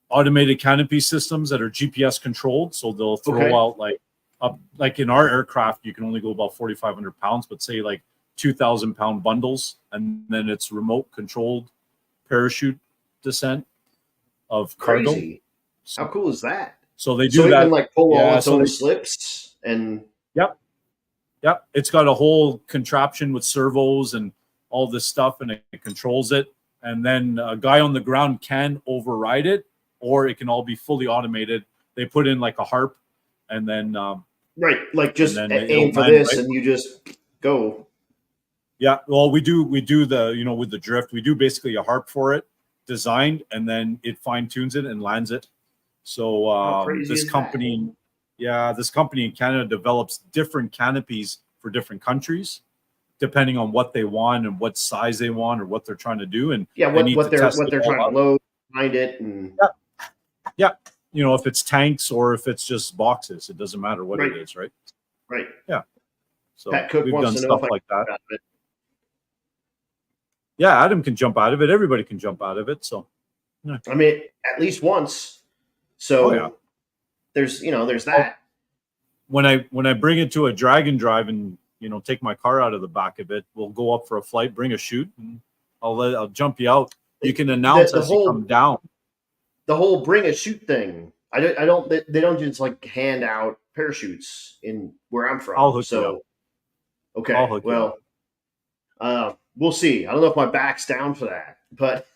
automated canopy systems that are GPS controlled. So they'll throw out like in our aircraft, you can only go about 4,500 pounds, but say like 2,000 pound bundles, and then it's remote controlled parachute descent of cargo. Crazy. How cool is that? So they do that. It can like pull all its own they, slips and. Yep. It's got a whole contraption with servos and all this stuff, and it controls it. And then a guy on the ground can override it, or it can all be fully automated. They put in like a harp, and then right, like just aim for this, and you just go. Yeah, well, we do the with the drift, we do basically a harp for it, designed, and then it fine tunes it and lands it. So this company in Canada develops different canopies for different countries, depending on what they want and what size they want or what they're trying to do, and what they're trying to load behind it, and if it's tanks or if it's just boxes, it doesn't matter what it is, right? Right. Yeah. So Pat Cook we've wants done to know stuff like that. Yeah, Adam can jump out of it. Everybody can jump out of it. So, yeah. I mean, at least once. So there's that. When I bring it to a drag and drive and take my car out of the back of it, we'll go up for a flight, bring a chute, and I'll jump you out. You can announce as you come down. The whole bring a chute thing. They don't just like hand out parachutes in where I'm from. I'll hook you up. Okay. Well, we'll see. I don't know if my back's down for that, but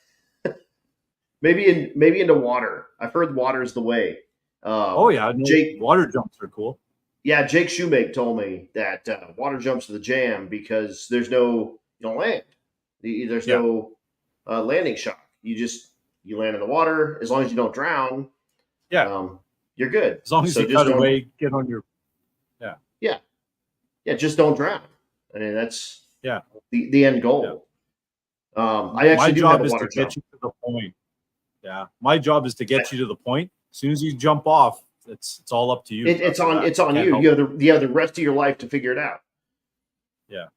maybe into water. I've heard water is the way. Water jumps are cool. Yeah, Jake Shoemake told me that water jumps are the jam because there's no land. There's no landing shock. You land in the water as long as you don't drown. Yeah, you're good. As long as you cut away, get on your. Yeah. Just don't drown. I mean, that's the end goal. Yeah. I actually do have a water jump. Get you to the point. Yeah, my job is to get you to the point. As soon as you jump off, it's all up to you. It's on you. You have the rest of your life to figure it out. Yeah.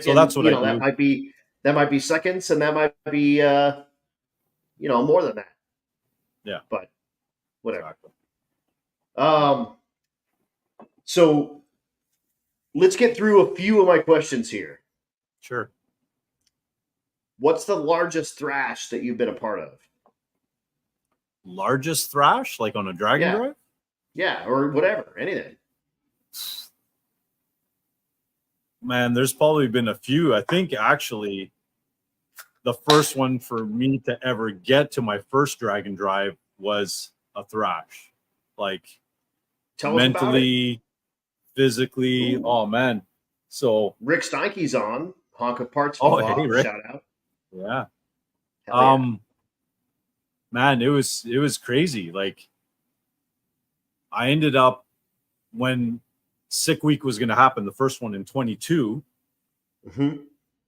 So that's what I do. That might be seconds, and that might be more than that. Yeah. But whatever. Exactly. So let's get through a few of my questions here. Sure. What's the largest thrash that you've been a part of? Largest thrash, like on a drag and drive? Yeah, or whatever, anything. Man, there's probably been a few. I think actually the first one for me to ever get to my first drag and drive was a thrash. Like mentally, physically. Ooh. Oh man. So Rick Steinke's on Honk of Parts. Hey, Rick. Shout out. Yeah. Man, it was crazy. Like I ended up when Sick Week was going to happen, the first one in 22. Mm-hmm.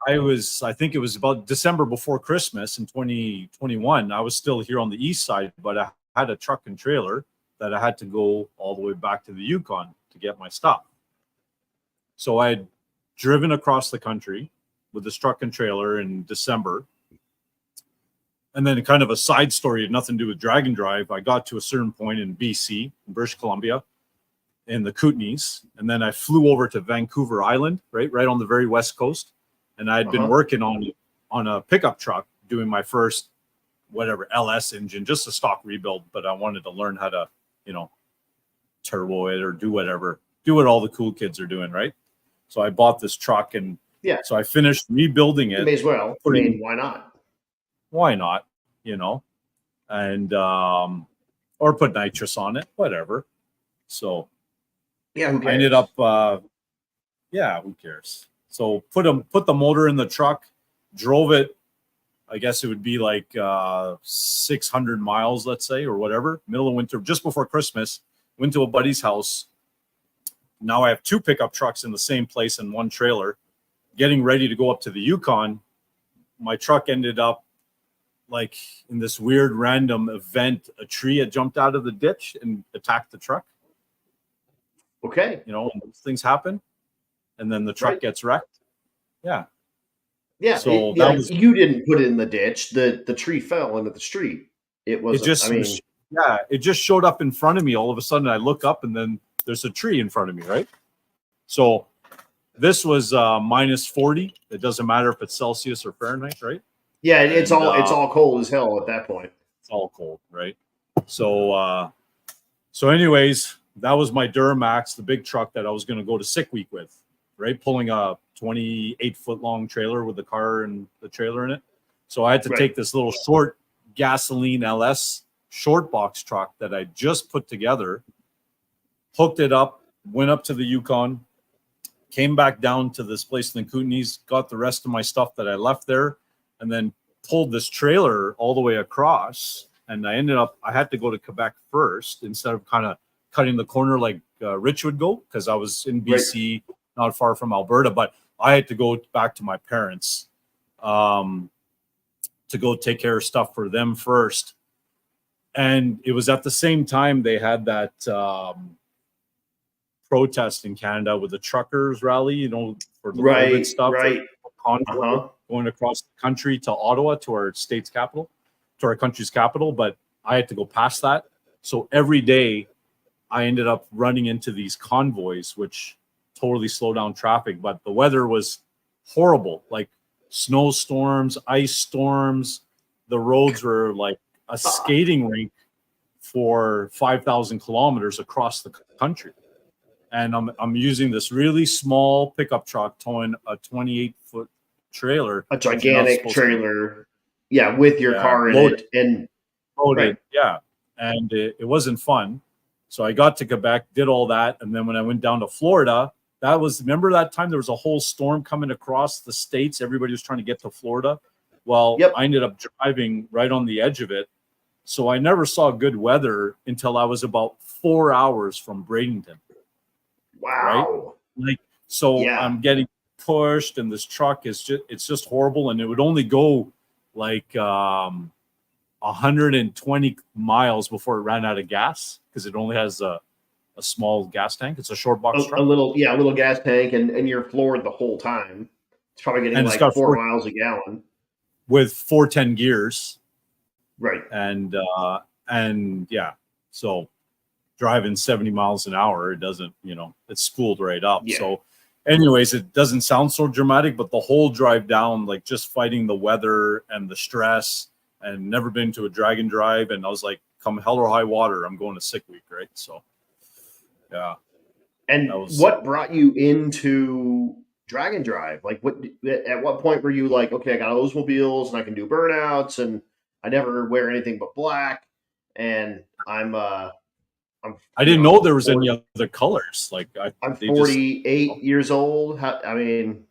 I think it was about December before Christmas in 2021. I was still here on the east side, but I had a truck and trailer that I had to go all the way back to the Yukon to get my stuff. So I had driven across the country with this truck and trailer in December. And then kind of a side story, had nothing to do with drag and drive. I got to a certain point in BC, in British Columbia, in the Kootenays. And then I flew over to Vancouver Island, right on the very west coast. And I had been working on a pickup truck, doing my first LS engine, just a stock rebuild. But I wanted to learn how to, turbo it or do what all the cool kids are doing, right? So I bought this truck and so I finished rebuilding it. You may as well. Why not? Why not? And or put nitrous on it, whatever. So who cares? I ended up who cares? So put the motor in the truck, drove it. I guess it would be like 600 miles, let's say, or whatever, middle of winter, just before Christmas. Went to a buddy's house. Now I have two pickup trucks in the same place and one trailer. Getting ready to go up to the Yukon, my truck ended up like in this weird random event. A tree had jumped out of the ditch and attacked the truck. Okay. And those things happen. And then the truck gets wrecked. Yeah. Yeah, So that like was you didn't put it in the ditch. The tree fell into the street. It it. wasn't. I Just mean, was, yeah, it just showed up in front of me. All of a sudden, I look up and then there's a tree in front of me, right? So this was -40. It doesn't matter if it's Celsius or Fahrenheit, right? yeah, And it's all cold as hell at that point. it's all cold, right? So anyways, that was my Duramax, the big truck that I was going to go to Sick Week with, right? Pulling a 28-foot long trailer with the car and the trailer in it. So I had to take this little short gasoline LS short box truck that I just put together, hooked it up, went up to the Yukon, came back down to this place in the Kootenays, got the rest of my stuff that I left there, and then pulled this trailer all the way across. And I had to go to Quebec first instead of kind of cutting the corner like Rich would go, because I was in BC, not far from Alberta, but I had to go back to my parents to go take care of stuff for them first. And it was at the same time they had that protest in Canada with the truckers rally, for the COVID stuff, convoy going across the country to Ottawa, to our state's capital, to our country's capital. But I had to go past that. So every day I ended up running into these convoys, which totally slow down traffic. But the weather was horrible, like snowstorms, ice storms. The roads were like a skating rink for 5,000 kilometers across the country. And I'm using this really small pickup truck towing a 28-foot trailer, a gigantic trailer, with your car in loaded, it, and loaded, and it wasn't fun. So I got to Quebec, did all that, and then when I went down to Florida, remember that time there was a whole storm coming across the states. Everybody was trying to get to Florida. Well, I ended up driving right on the edge of it. So I never saw good weather until I was about 4 hours from Bradenton. Wow. Right? I'm getting pushed, and this truck it's just horrible. And it would only go like 120 miles before it ran out of gas, because it only has a small gas tank. It's a short box truck. A little gas tank, and you're floored the whole time. It's probably getting like 4 miles a gallon. With 410 gears. Right. And so driving 70 miles an hour, it doesn't, it's spooled right up. Yeah. So anyways, it doesn't sound so dramatic, but the whole drive down, like just fighting the weather and the stress, and never been to a drag and drive. And I was like, come hell or high water, I'm going to Sick Week, right? So, yeah. And what brought you into drag and drive? Like, at what point were you like, okay, I got Oldsmobiles and I can do burnouts, and I never wear anything but black, and I didn't know there was any other colors. Like I'm 48 years old. I mean,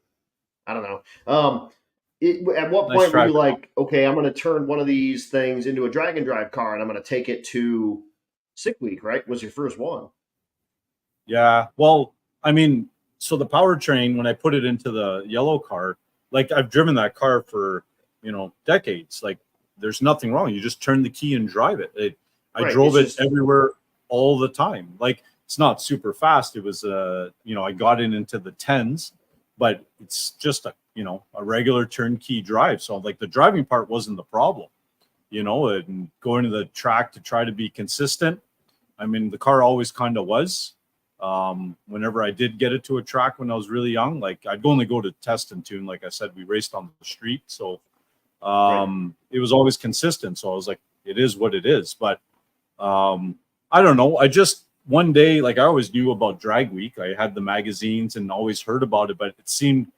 I don't know. At what point were you like, okay, I'm going to turn one of these things into a drag and drive car, and I'm going to take it to Sick Week? Right? Was your first one? Yeah. Well, I mean, so the powertrain, when I put it into the yellow car, like I've driven that car for, decades. Like there's nothing wrong. You just turn the key and drive it. I drove it everywhere all the time. Like it's not super fast. It was, I got into the 10s, but it's just a regular turnkey drive. So like the driving part wasn't the problem, and going to the track to try to be consistent. I mean, the car always kind of was. Whenever I did get it to a track when I was really young, like I'd only go to test and tune. Like I said, we raced on the street. So it was always consistent. So I was like, it is what it is. But I don't know. I just one day, like I always knew about Drag Week. I had the magazines and always heard about it, but it seemed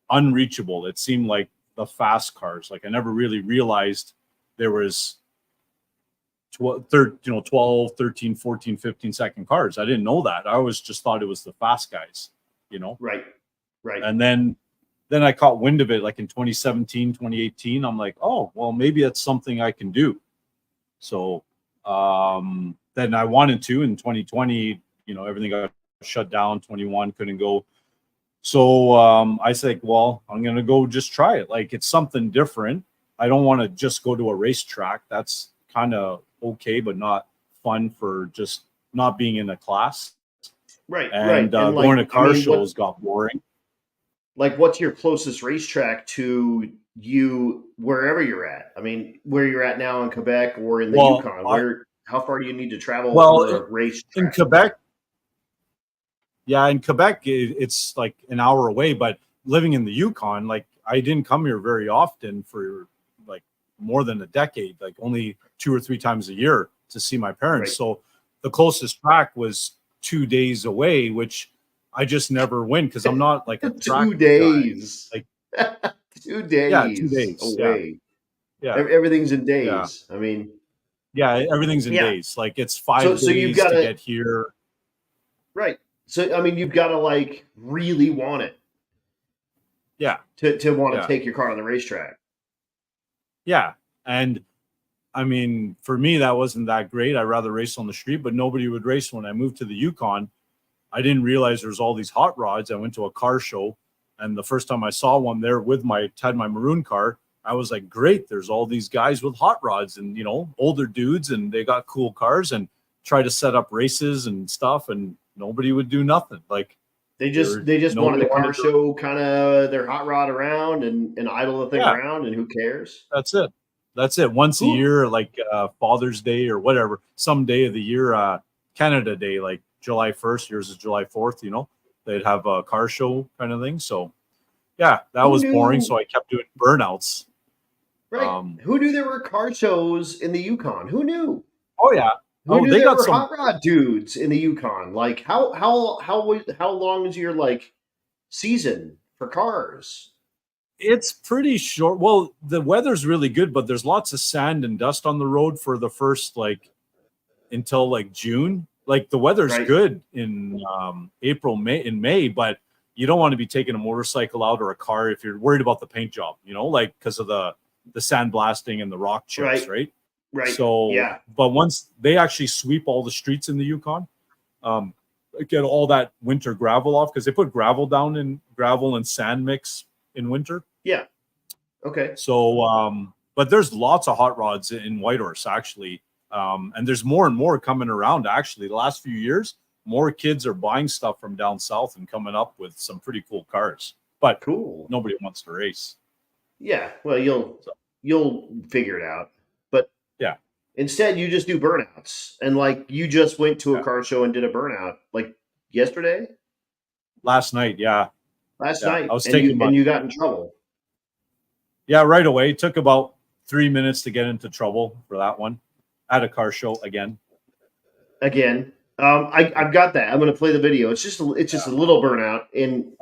unreachable. It seemed like the fast cars. Like I never really realized there was 12, 13, 14, 15 second cars. I didn't know that. I always just thought it was the fast guys, Right. And then I caught wind of it like in 2017, 2018. I'm like, oh, well, maybe that's something I can do. So then I wanted to in 2020, everything got shut down. 21 couldn't go. So I said, well, I'm going to go just try it. Like it's something different. I don't want to just go to a racetrack. That's kind of okay, but not fun for just not being in a class. Right. And going to car shows got boring. like, what's your closest racetrack to you wherever you're at? I mean, where you're at now in Quebec or in the Well, Yukon? How far do you need to travel well, for a in racetrack? Quebec, yeah, in Quebec, it's like an hour away. But living in the Yukon, like I didn't come here very often for like more than a decade, like only 2 or 3 times a year to see my parents. Right. So the closest track was 2 days away, which I just never went because I'm not like a track 2 guy. days. Like, 2 yeah, two days days. Yeah, away. yeah, Everything's in yeah, days. I mean, yeah. Everything's in yeah. days. Like it's So 5 you've days got to to get here. right. So I mean, you've got to like really want it Yeah, to want to yeah, take your car to the racetrack. yeah. And I mean, for me, that wasn't that great. I'd rather race on the street, but nobody would race. When I moved to the Yukon, I didn't realize there's all these hot rods. I went to a car show, and the first time I saw one there with had my maroon car, I was like, great, there's all these guys with hot rods and, older dudes, and they got cool cars and try to set up races and stuff, and nobody would do nothing. Like They just wanted nobody the wanted car to. show kind of their hot rod around and idle the thing Yeah, around, and who cares? that's it. That's it. Once a Who year, like Father's Day or whatever, some day of the year, Canada Day, like July 1st, yours is July 4th, they'd have a car show kind of thing. So, yeah, that who was boring. knew? So I kept doing burnouts. Right? Who knew there were car shows in the Yukon? Who knew? Oh, yeah. Who Oh, knew they there got were some. hot rod dudes in the Yukon? Like how long is your like season for cars? It's pretty short. Well, the weather's really good, but there's lots of sand and dust on the road for the first, like, until like June. Like the weather's Right? good in April, May, but you don't want to be taking a motorcycle out or a car if you're worried about the paint job, like because of the sandblasting and the rock chips, Right? right? Right? So, Yeah. but once they actually sweep all the streets in the Yukon, um, get all that winter gravel off because they put gravel down in gravel and sand mix in winter. Yeah. Okay. So, but there's lots of hot rods in Whitehorse actually. And there's more and more coming around actually. The last few years, more kids are buying stuff from down south and coming up with some pretty cool cars. But Cool. nobody wants to race. Yeah. Well, you'll figure it out. But yeah, instead, you just do burnouts, and like you just went to a yeah. car show and did a burnout like yesterday, Last night, yeah, last yeah. night, I was and taking you got in trouble. yeah, right away. It took about 3 minutes to get into trouble for that one at a car show again. Again, I've got that. I'm going to play the video. It's just a little burnout in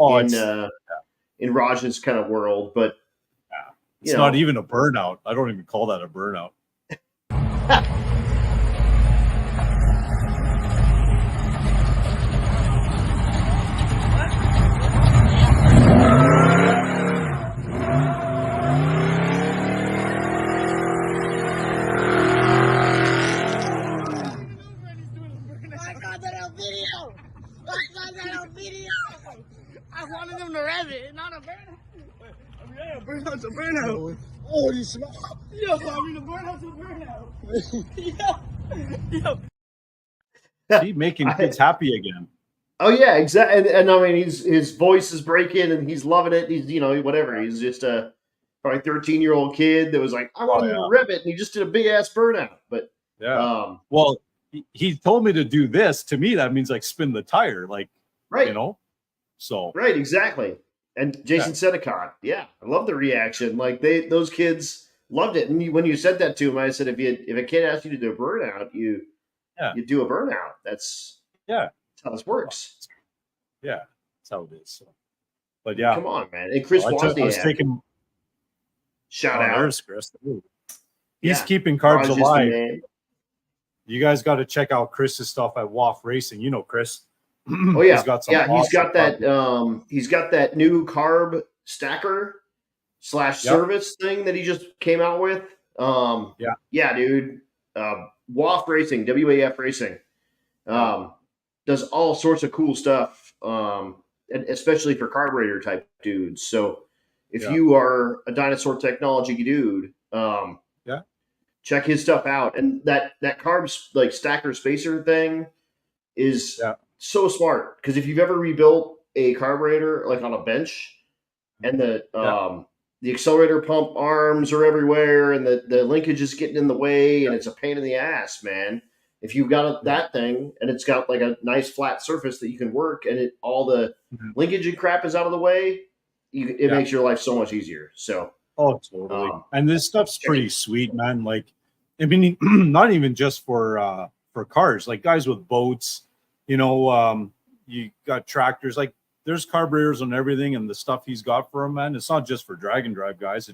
Raj's kind of world, but it's not even a burnout. I don't even call that a burnout. I wanted them to rev it, not a burnout. Yeah, burnout's a burnout. Oh, you smell? Yo, I mean, a burnout's a burnout. Yo. See, making kids happy again. Oh yeah, exactly. And I mean, his voice is breaking, and he's loving it. He's whatever. He's just a probably 13-year-old kid that was like, I want to rev it, and he just did a big ass burnout. But yeah, well, he told me to do this. To me, that means like spin the tire, like right, So right, exactly. And Jason Sedicott, yeah, I love the reaction. Like those kids loved it. And when you said that to him, I said, if a kid asked you to do a burnout, you do a burnout. That's how this works. Yeah, that's how it is. So. But yeah, come on, man. And Chris Wozniak, I was taking shout out. There's Chris. He's keeping carbs alive. You guys got to check out Chris's stuff at WAF Racing. You know Chris. Oh yeah, he's got he's got that. He's got that new carb stacker / service thing that he just came out with. Yeah, dude. WAF Racing, WAF Racing, does all sorts of cool stuff, and especially for carburetor type dudes. So if you are a dinosaur technology dude, check his stuff out. And that carbs like stacker spacer thing is so smart, because if you've ever rebuilt a carburetor like on a bench, and the accelerator pump arms are everywhere, and the linkage is getting in the way, and it's a pain in the ass, man. If you've got that thing and it's got like a nice flat surface that you can work, and all the linkage and crap is out of the way, it makes your life so much easier. So, oh, totally. And this stuff's pretty sweet, man. Like, I mean, not even just for cars, like guys with boats, you got tractors, like there's carburetors and everything, and the stuff he's got for them, man. It's not just for drag and drive guys.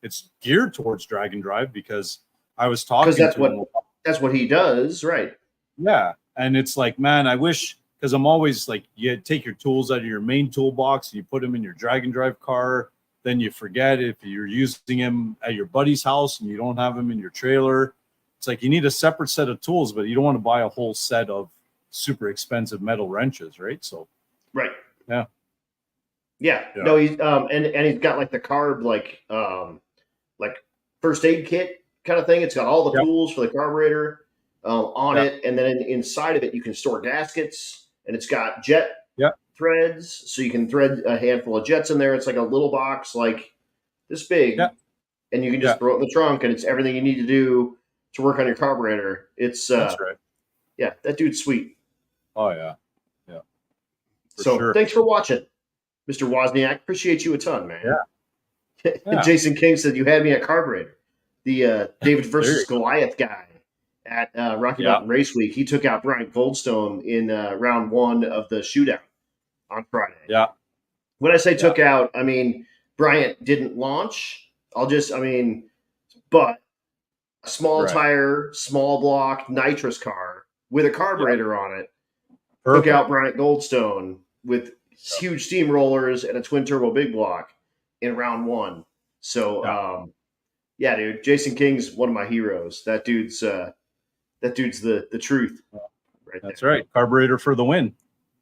It's geared towards drag and drive, because I was talking to that's what he does, right? Yeah. And it's like, man, I wish, because I'm always like, you take your tools out of your main toolbox and you put them in your drag and drive car. Then you forget if you're using them at your buddy's house and you don't have them in your trailer. It's like you need a separate set of tools, but you don't want to buy a whole set of super expensive metal wrenches, right? So, right. Yeah. No, he's and he's got like the carb like first aid kit kind of thing. It's got all the tools for the carburetor on it, and then inside of it you can store gaskets, and it's got jet threads, so you can thread a handful of jets in there. It's like a little box like this big, and you can just throw it in the trunk, and it's everything you need to do to work on your carburetor. It's that's right. Yeah, that dude's sweet. Oh yeah. So thanks for watching, Mr. Wozniak. Appreciate you a ton, man. Yeah. Jason King said you had me at carburetor. The David versus Goliath guy at Rocky Mountain Race Week. He took out Brian Goldstone in round 1 of the shootout on Friday. Yeah. When I say took out, I mean Bryant didn't launch. But a small tire, small block, nitrous car with a carburetor on it took out Bryant Goldstone with huge steamrollers and a twin turbo big block in round 1. So, dude, Jason King's one of my heroes. That dude's the truth. Right. That's right. Carburetor for the win.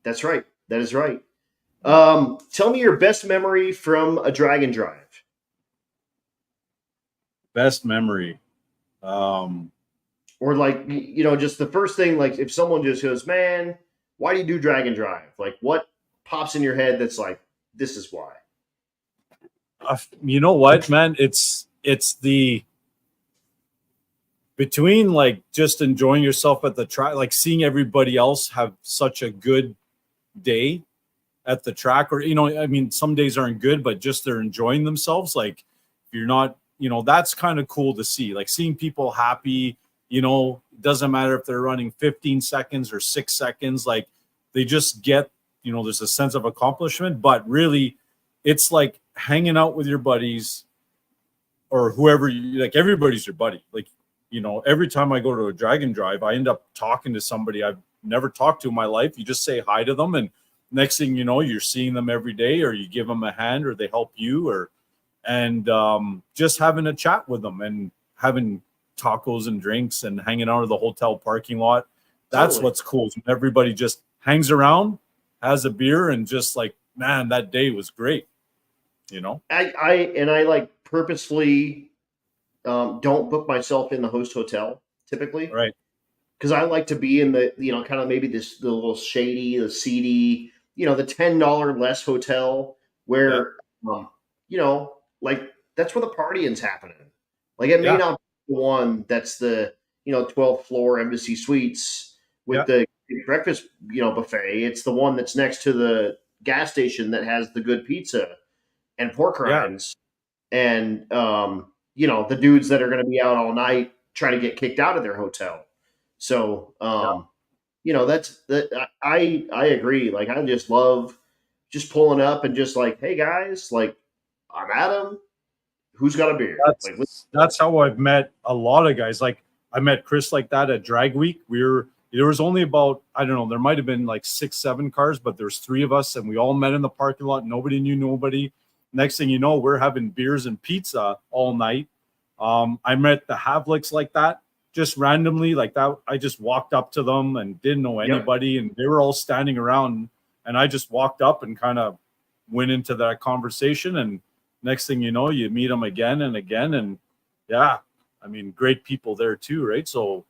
That's right. That is right. Tell me your best memory from a drag and drive. Best memory. Or like, just the first thing, like if someone just goes, man, why do you do drag and drive? Like what pops in your head that's like, this is why? You know what, man? It's the between like just enjoying yourself at the track, like seeing everybody else have such a good day at the track, or some days aren't good, but just they're enjoying themselves. Like if you're not, that's kind of cool to see, like seeing people happy. It doesn't matter if they're running 15 seconds or 6 seconds, like they just get, there's a sense of accomplishment. But really it's like hanging out with your buddies or whoever like everybody's your buddy. Like, every time I go to a drag and drive, I end up talking to somebody I've never talked to in my life. You just say hi to them, and next thing you know, you're seeing them every day, or you give them a hand, or they help you, and just having a chat with them and having tacos and drinks and hanging out of the hotel parking lot. That's what's cool. Everybody just hangs around, has a beer, and just like, man, that day was great. I like purposefully don't book myself in the host hotel typically, right? Because I like to be in the kind of maybe the little shady, the seedy, the $10 less hotel where like that's where the partying's happening. Like it may not be the one that's the 12th floor Embassy Suites with the breakfast buffet. It's the one that's next to the gas station that has the good pizza and pork rinds, and the dudes that are going to be out all night trying to get kicked out of their hotel. So that's that. I agree. Like I just love just pulling up and just like, hey guys, like I'm Adam. Who's got a beer? That's how I've met a lot of guys. Like I met Chris like that at Drag Week. There was only about, I don't know, there might have been like 6, 7 cars, but there's 3 of us, and we all met in the parking lot. Nobody knew nobody. Next thing you know, we're having beers and pizza all night. I met the Havlicks like that, just randomly like that. I just walked up to them and didn't know anybody, and they were all standing around, and I just walked up and kind of went into that conversation. And next thing you know, you meet them again and again. And great people there too, right? So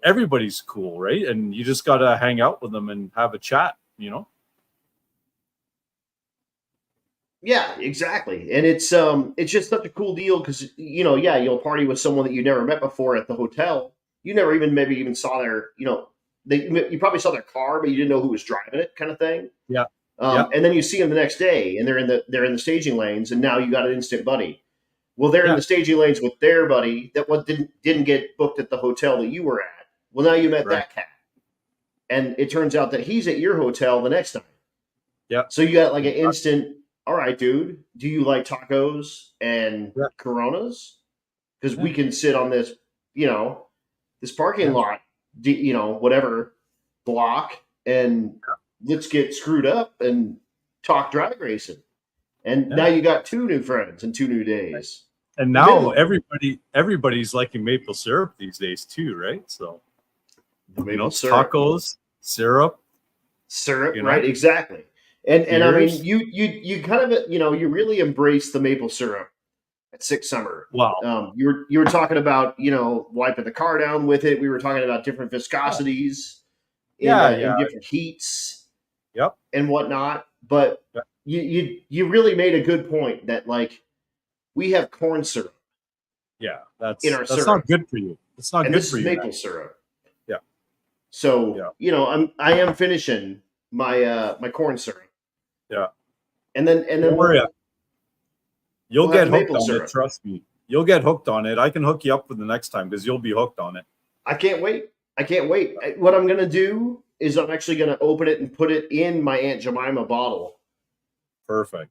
everybody's cool, right? And you just got to hang out with them and have a chat, Yeah, exactly. And it's just such a cool deal because yeah, you'll party with someone that you never met before at the hotel. You never even maybe even saw their, you probably saw their car, but you didn't know who was driving it, kind of thing. Yeah. Yeah. And then you see them the next day, and they're in the staging lanes, and now you got an instant buddy. Well, they're in Yeah. the staging lanes with their buddy that didn't get booked at the hotel that you were at. Well, now you met Right. that cat, and it turns out that he's at your hotel the next time. Yeah. So you got like an instant. All right, dude. Do you like tacos and Yeah. Coronas? Because Yeah. we can sit on this, this parking lot, whatever block, and let's get screwed up and talk drag racing. And now you got 2 new friends and 2 new days. And now everybody's liking maple syrup these days too, right? So Syrup. tacos, syrup, right? Exactly. And I mean, Beers. you kind of you really embrace the maple syrup at Six Summer. Wow. You were talking about wiping the car down with it. We were talking about different viscosities, in different heats, and whatnot. But you really made a good point that like we have corn syrup. Yeah, in our that's syrup. not good for you. It's not And good this for is you. maple man. syrup. Yeah. So I am finishing my my corn syrup. Yeah. And then Don't worry. You'll we'll have get hooked maple on syrup. it. Trust me. You'll get hooked on it. I can hook you up for the next time because you'll be hooked on it. I can't wait. What I'm gonna do is I'm actually gonna open it and put it in my Aunt Jemima bottle Perfect.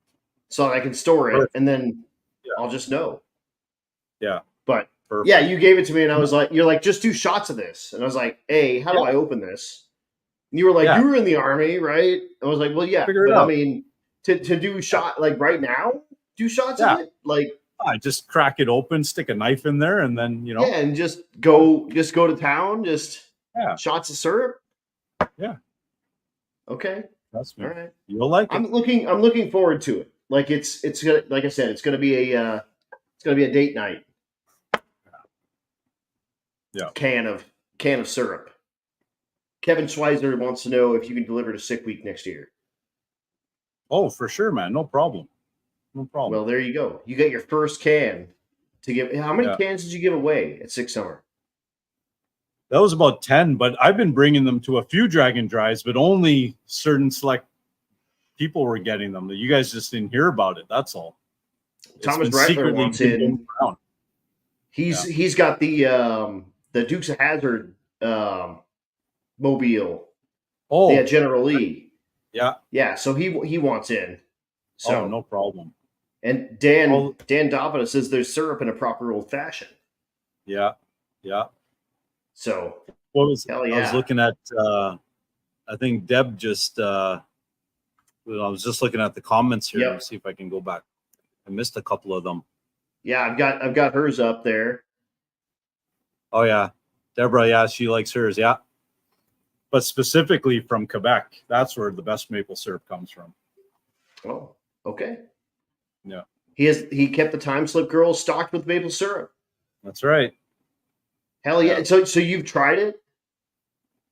so I can store it, Perfect. and then I'll just know. Yeah. But Perfect. yeah, you gave it to me, and I was like, "You're like, just do shots of this," and I was like, "Hey, how do I open this?" And you were like, "You were in the army, right?" I was like, "Well, yeah, Figure it but I out. mean, to do shot like right now, do shots of it, like." I just crack it open, stick a knife in there, and then Yeah, and just go to town, shots of syrup. Yeah. Okay. Trust me. All right. You'll like it. I'm looking forward to it. Like it's gonna, like I said, it's gonna be a date night. Yeah. Can of syrup. Kevin Schweizer wants to know if you can deliver to Sick Week next year. Oh, for sure, man. No problem. No problem. Well, there you go. You got your first can to give. How many cans did you give away at Six Summer? That was about 10, but I've been bringing them to a few Dragon Drives, but only certain select people were getting them. You guys just didn't hear about it. That's all. Thomas Breitler wants in. He's got the Dukes of Hazzard mobile. Oh, yeah, General Lee. Yeah, yeah. So he wants in. So no problem. And Dan Davida says there's syrup in a proper old fashioned. Yeah. So what was hell yeah. I was looking at I think Deb just I was just looking at the comments here. Let me see if I can go back. I missed a couple of them. Yeah, I've got hers up there. Oh yeah. Deborah, yeah, she likes hers, yeah. But specifically from Quebec. That's where the best maple syrup comes from. Oh, okay. Yeah. He kept the time slip girls stocked with maple syrup. That's right. Hell yeah. So you've tried it,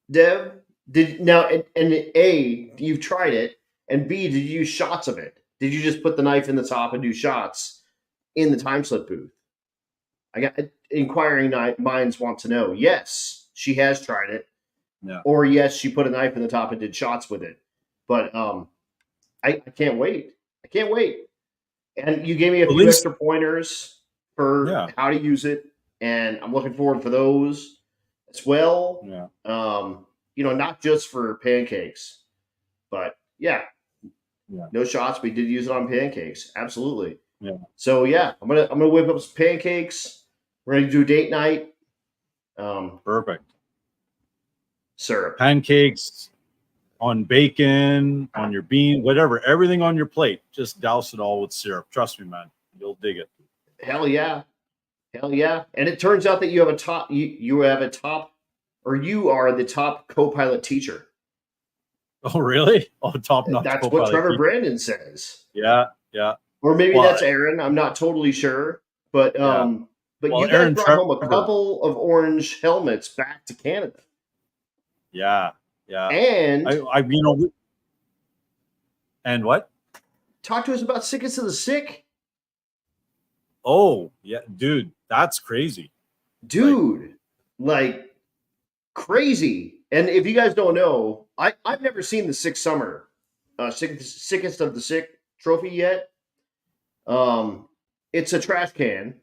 Deb? And A, you've tried it, and B, did you use shots of it? Did you just put the knife in the top and do shots in the time slip booth? I got inquiring minds want to know. Yes, she has tried it. Yeah. Or yes, she put a knife in the top and did shots with it. But I can't wait. I can't wait. And you gave me a few extra pointers for how to use it, and I'm looking forward for those as well. Yeah. Not just for pancakes, but no shots. We did use it on pancakes. Absolutely. Yeah. So I'm gonna whip up some pancakes. We're gonna do date night. Perfect. Syrup. Pancakes on bacon, on your bean, whatever, everything on your plate. Just douse it all with syrup. Trust me, man. You'll dig it. Hell yeah. Hell yeah. And it turns out that you have a top you have a top, or you are the top co-pilot teacher. Oh, really? Oh, top notch. That's what Trevor Brandon says. Yeah. Or maybe that's Aaron. I'm not totally sure. But you guys brought home a couple of orange helmets back to Canada. Yeah. And and what? talk to us about Sickest of the Sick. Oh, yeah, dude, that's crazy. Dude, like crazy. And if you guys don't know, I've never seen the Sick Summer, Sickest of the Sick trophy yet. It's a trash can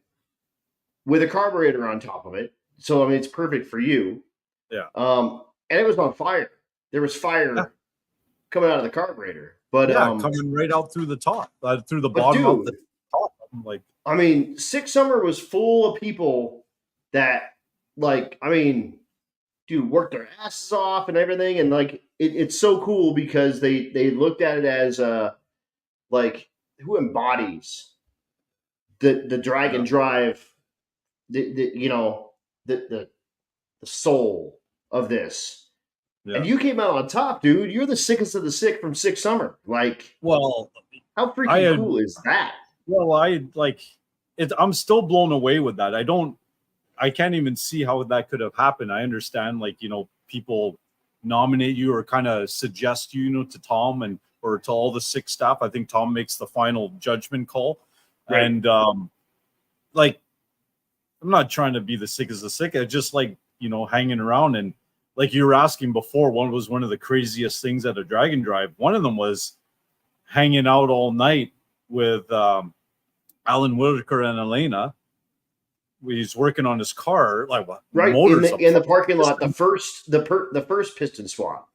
with a carburetor on top of it. So, I mean, it's perfect for you. Yeah. And it was on fire. There was fire coming out of the carburetor. But coming right out through the top, through the bottom of the top. I'm like, I mean, Sick Summer was full of people that, like, I mean, dude, worked their asses off and everything. And like, it's so cool because they looked at it as like, who embodies the drag and drive, the soul of this. Yeah. And you came out on top, dude. You're the sickest of the sick from Sick Summer. Like, well, how freaking cool is that? Well, I like it. I'm still blown away with that. I can't even see how that could have happened. I understand, like, people nominate you or kind of suggest you, to Tom or to all the Sick staff. I think Tom makes the final judgment call. Right. And like, I'm not trying to be the sick as the sick. I just like, hanging around. And like you were asking before, one of the craziest things at a drag and drive. One of them was hanging out all night with Alan Whitaker and Elena. He's working on his car, like right in the parking lot. The first piston swap.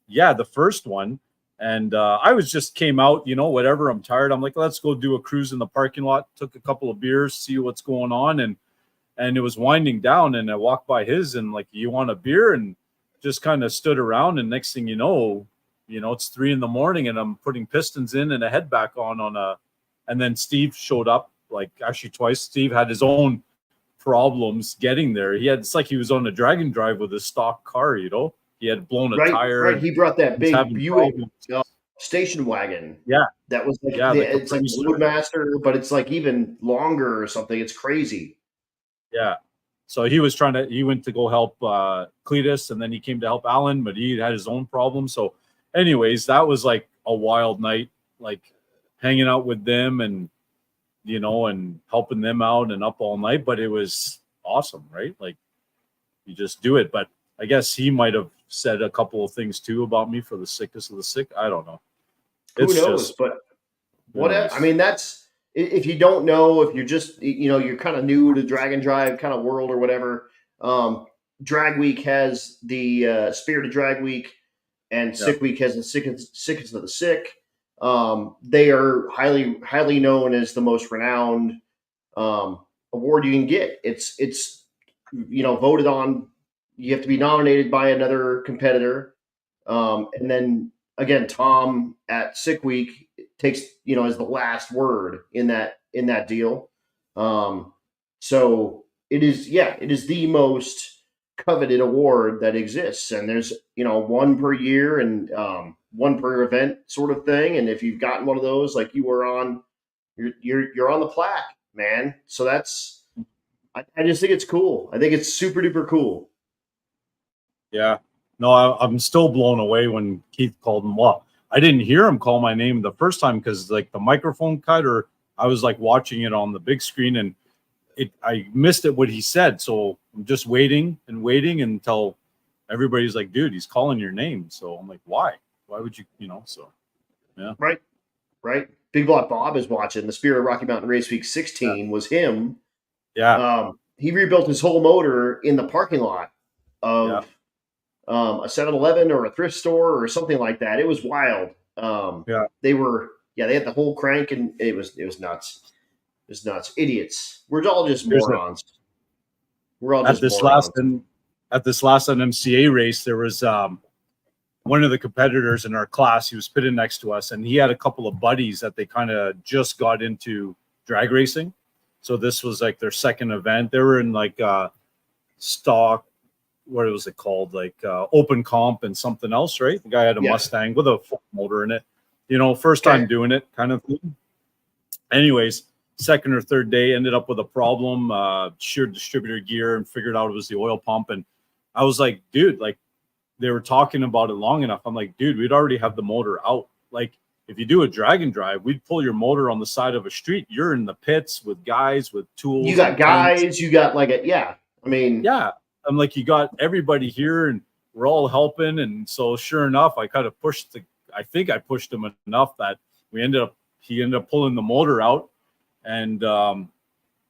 Yeah, the first one. And I came out, whatever. I'm tired. I'm like, let's go do a cruise in the parking lot. Took a couple of beers, see what's going on, and it was winding down. And I walked by his, and like, you want a beer? And just kind of stood around. And next thing you know, it's 3 a.m, and I'm putting pistons in and a head back on a. And then Steve showed up, like actually twice. Steve had his own problems getting there. It's like he was on a drag and drive with his stock car, He had blown a tire. Right. He brought that big Buick station wagon. Yeah. That was like, it's like Woodmaster, but it's like even longer or something. It's crazy. Yeah. So he went to go help Cletus, and then he came to help Alan, but he had his own problems. So anyways, that was like a wild night, like hanging out with them and, and helping them out and up all night. But it was awesome, right? Like, you just do it. But I guess he might have said a couple of things too about me for the sickest of the sick. I don't know. Who knows? But whatever. I mean, that's, if you don't know, if you're just, you're kind of new to drag and drive kind of world or whatever. Drag Week has the Spirit of Drag Week, and Sick Week has the sickest of the sick. They are highly known as the most renowned award you can get. It's voted on. You have to be nominated by another competitor, and then again, Tom at Sick Week takes as the last word in that deal. So it is the most coveted award that exists, and there's one per year and one per event sort of thing. And if you've gotten one of those, like you were on, you're on the plaque, man. So that's, I just think it's cool. I think it's super duper cool. Yeah, no, I'm still blown away when Keith called him. Well, I didn't hear him call my name the first time because like the microphone cut, or I was like watching it on the big screen, and I missed it what he said. So I'm just waiting until everybody's like, dude, he's calling your name. So I'm like, why? Why would you, so yeah. Right. Big Block Bob is watching. The Spirit of Rocky Mountain Race Week 16 was him. Yeah. He rebuilt his whole motor in the parking lot of a 7-Eleven or a thrift store or something like that. It was wild. They had the whole crank, and it was nuts. It was nuts. Idiots. We're all just morons. We're all just morons. At this last NMCA race, there was one of the competitors in our class. He was pitted next to us, and he had a couple of buddies that they kind of just got into drag racing. So this was like their second event. They were in like stock, what was it called? Like open comp and something else, right? The guy had a Mustang with a full motor in it. First time doing it kind of thing. Anyways, second or third day, ended up with a problem, sheared distributor gear, and figured out it was the oil pump. And I was like, dude, like, they were talking about it long enough. I'm like, dude, we'd already have the motor out. Like, if you do a drag and drive, we'd pull your motor on the side of a street. You're in the pits with guys with tools. You got and guys. tanks. You got like a yeah. I mean, yeah. I'm like, you got everybody here, and we're all helping. And so, sure enough, I kind of pushed I think I pushed him enough that he ended up pulling the motor out, and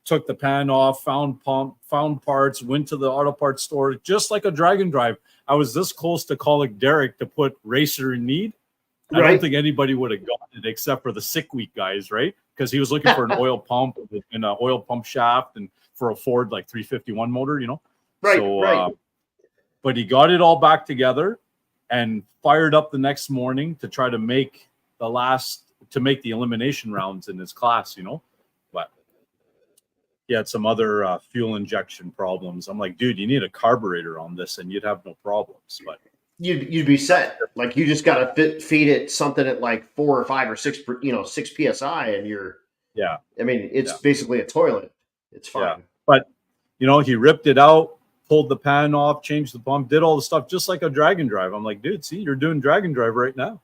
took the pan off, found parts, went to the auto parts store, just like a drag and drive. I was this close to calling Derek to put Racer in need. I don't think anybody would have gotten it except for the sick week guys, right? Because he was looking for an oil pump and an oil pump shaft, and for a Ford like 351 motor, you know. Right. But he got it all back together and fired up the next morning to try to make the elimination rounds in his class, you know. But he had some other fuel injection problems. I'm like, dude, you need a carburetor on this, and you'd have no problems. But you'd be set. Like, you just got to feed it something at like 4 or 5 or 6, 6 psi, and you're. Yeah. I mean, it's basically a toilet. It's fine. Yeah. But he ripped it out, pulled the pan off, changed the pump, did all the stuff just like a drag and drive. I'm like, dude, see, you're doing drag and drive right now.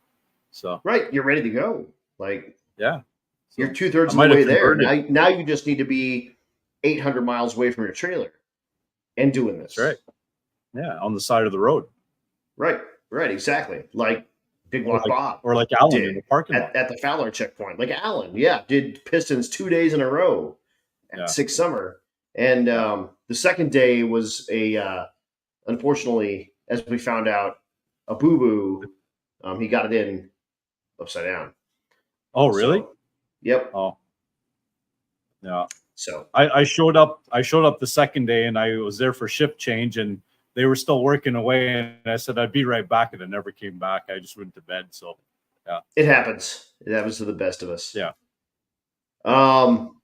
So right, you're ready to go. Like, yeah, so you're 2/3 of the way there. Now you just need to be 800 miles away from your trailer and doing this. That's right. Yeah, on the side of the road. Right, exactly. Like Big Block Bob. Or like Alan in the parking lot. At the Fowler checkpoint. Like Alan, did Pistons 2 days in a row at Six Summer. And the second day was unfortunately, as we found out, a boo-boo. He got it in upside down. Oh, really? So, yep. Oh, yeah. So I showed up the second day, and I was there for shift change, and they were still working away, and I said I'd be right back, and I never came back. I just went to bed. So yeah, it happens. It happens to the best of us. Yeah. Tell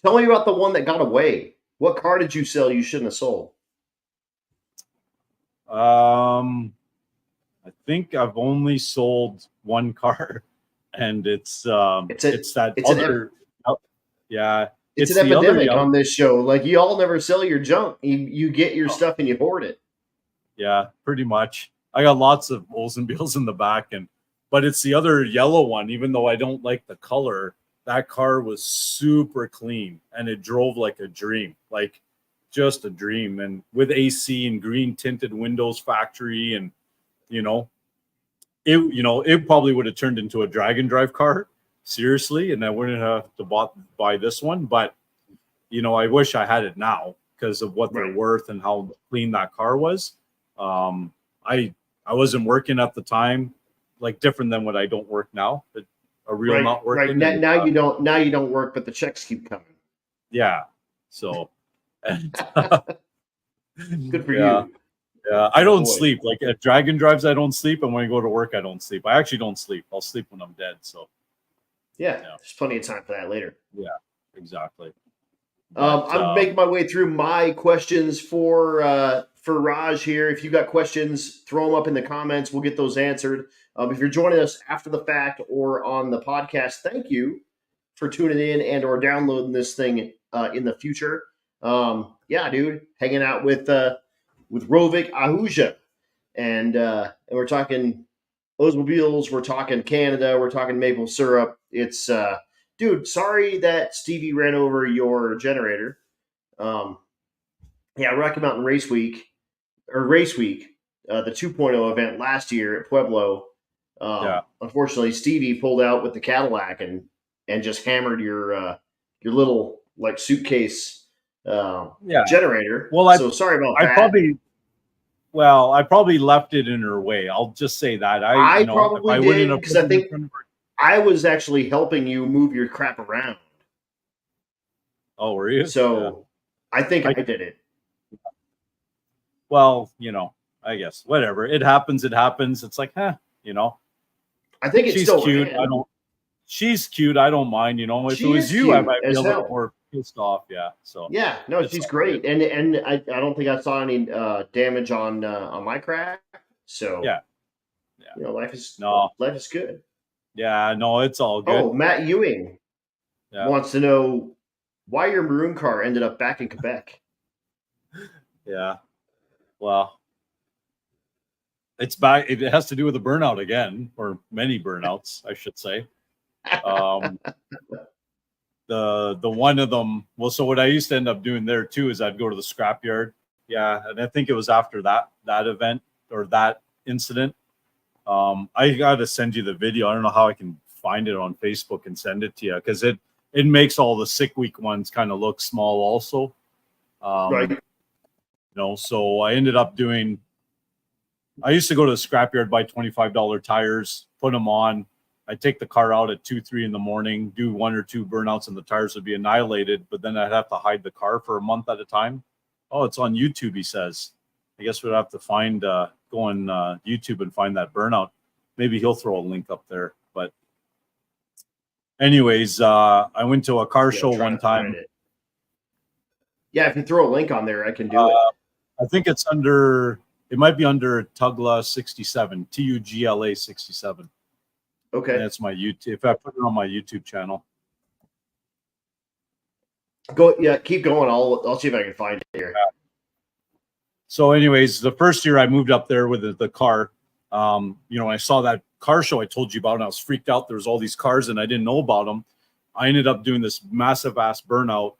me about the one that got away. What car did you sell you shouldn't have sold? I think I've only sold one car, and it's an epidemic on this show. Like, you all never sell your junk. You get your stuff and you hoard it. Yeah, pretty much. I got lots of Oldsmobiles in the back, but it's the other yellow one. Even though I don't like the color, that car was super clean, and it drove like a dream, like just a dream. And with AC and green tinted windows, factory, and it probably would have turned into a drag and drive car, seriously, and I wouldn't have to buy this one. But I wish I had it now because of what they're worth and how clean that car was. I wasn't working at the time, like different than what I don't work now. But a real not working. Right. Now you don't. Now you don't work, but the checks keep coming. Yeah. So. Good for you. Yeah, I don't sleep. Like at drag and drives, I don't sleep, and when I go to work, I don't sleep. I actually don't sleep. I'll sleep when I'm dead. So. Yeah, there's plenty of time for that later. Yeah, exactly. I'm making my way through my questions for Raj here. If you got questions, throw them up in the comments. We'll get those answered. If you're joining us after the fact or on the podcast, thank you for tuning in and or downloading this thing in the future. Dude, hanging out with Rovic Ahuja, and we're talking Oldsmobiles, we're talking Canada, we're talking maple syrup. It's dude, sorry that Stevie ran over your generator. Rocky Mountain Race Week, the 2.0 event last year at Pueblo. Unfortunately, Stevie pulled out with the Cadillac and just hammered your little like suitcase generator. Well, so sorry about that. I probably left it in her way. I'll just say that. I probably did, because I think I was actually helping you move your crap around. Oh, were you? So I think I did it. Well, I guess whatever. It happens. It's like, I think it's she's still cute. She's cute. I don't mind. If it was you, I might be a little more pissed off. Yeah. So she's great, and I don't think I saw any damage on my crack. So life is good. Yeah, no, it's all good. Oh, Matt Ewing wants to know why your maroon car ended up back in Quebec. Yeah, well, it's back. It has to do with the burnout again, or many burnouts, I should say. The one of them, well, so what I used to end up doing there too is I'd go to the scrapyard. Yeah, and I think it was after that event or that incident. I got to send you the video. I don't know how I can find it on Facebook and send it to you, because it makes all the sick week ones kind of look small also. Right. You know, so I ended up doing, I used to go to the scrapyard, buy $25 tires, put them on. I'd take the car out at 2, 3 in the morning, do 1 or 2 burnouts, and the tires would be annihilated. But then I'd have to hide the car for a month at a time. Oh, it's on YouTube, he says. I guess we'd have to find, go on YouTube and find that burnout. Maybe he'll throw a link up there. But anyways, I went to a car show one time. Yeah, if you throw a link on there, I can do it. I think it's under, it might be under Tugla 67, Tugla 67. Okay. And that's my YouTube. If I put it on my YouTube channel. Go, yeah, keep going. I'll see if I can find it here. So anyways, the first year I moved up there with the car, you know, I saw that car show I told you about, and I was freaked out. There was all these cars and I didn't know about them. I ended up doing this massive ass burnout,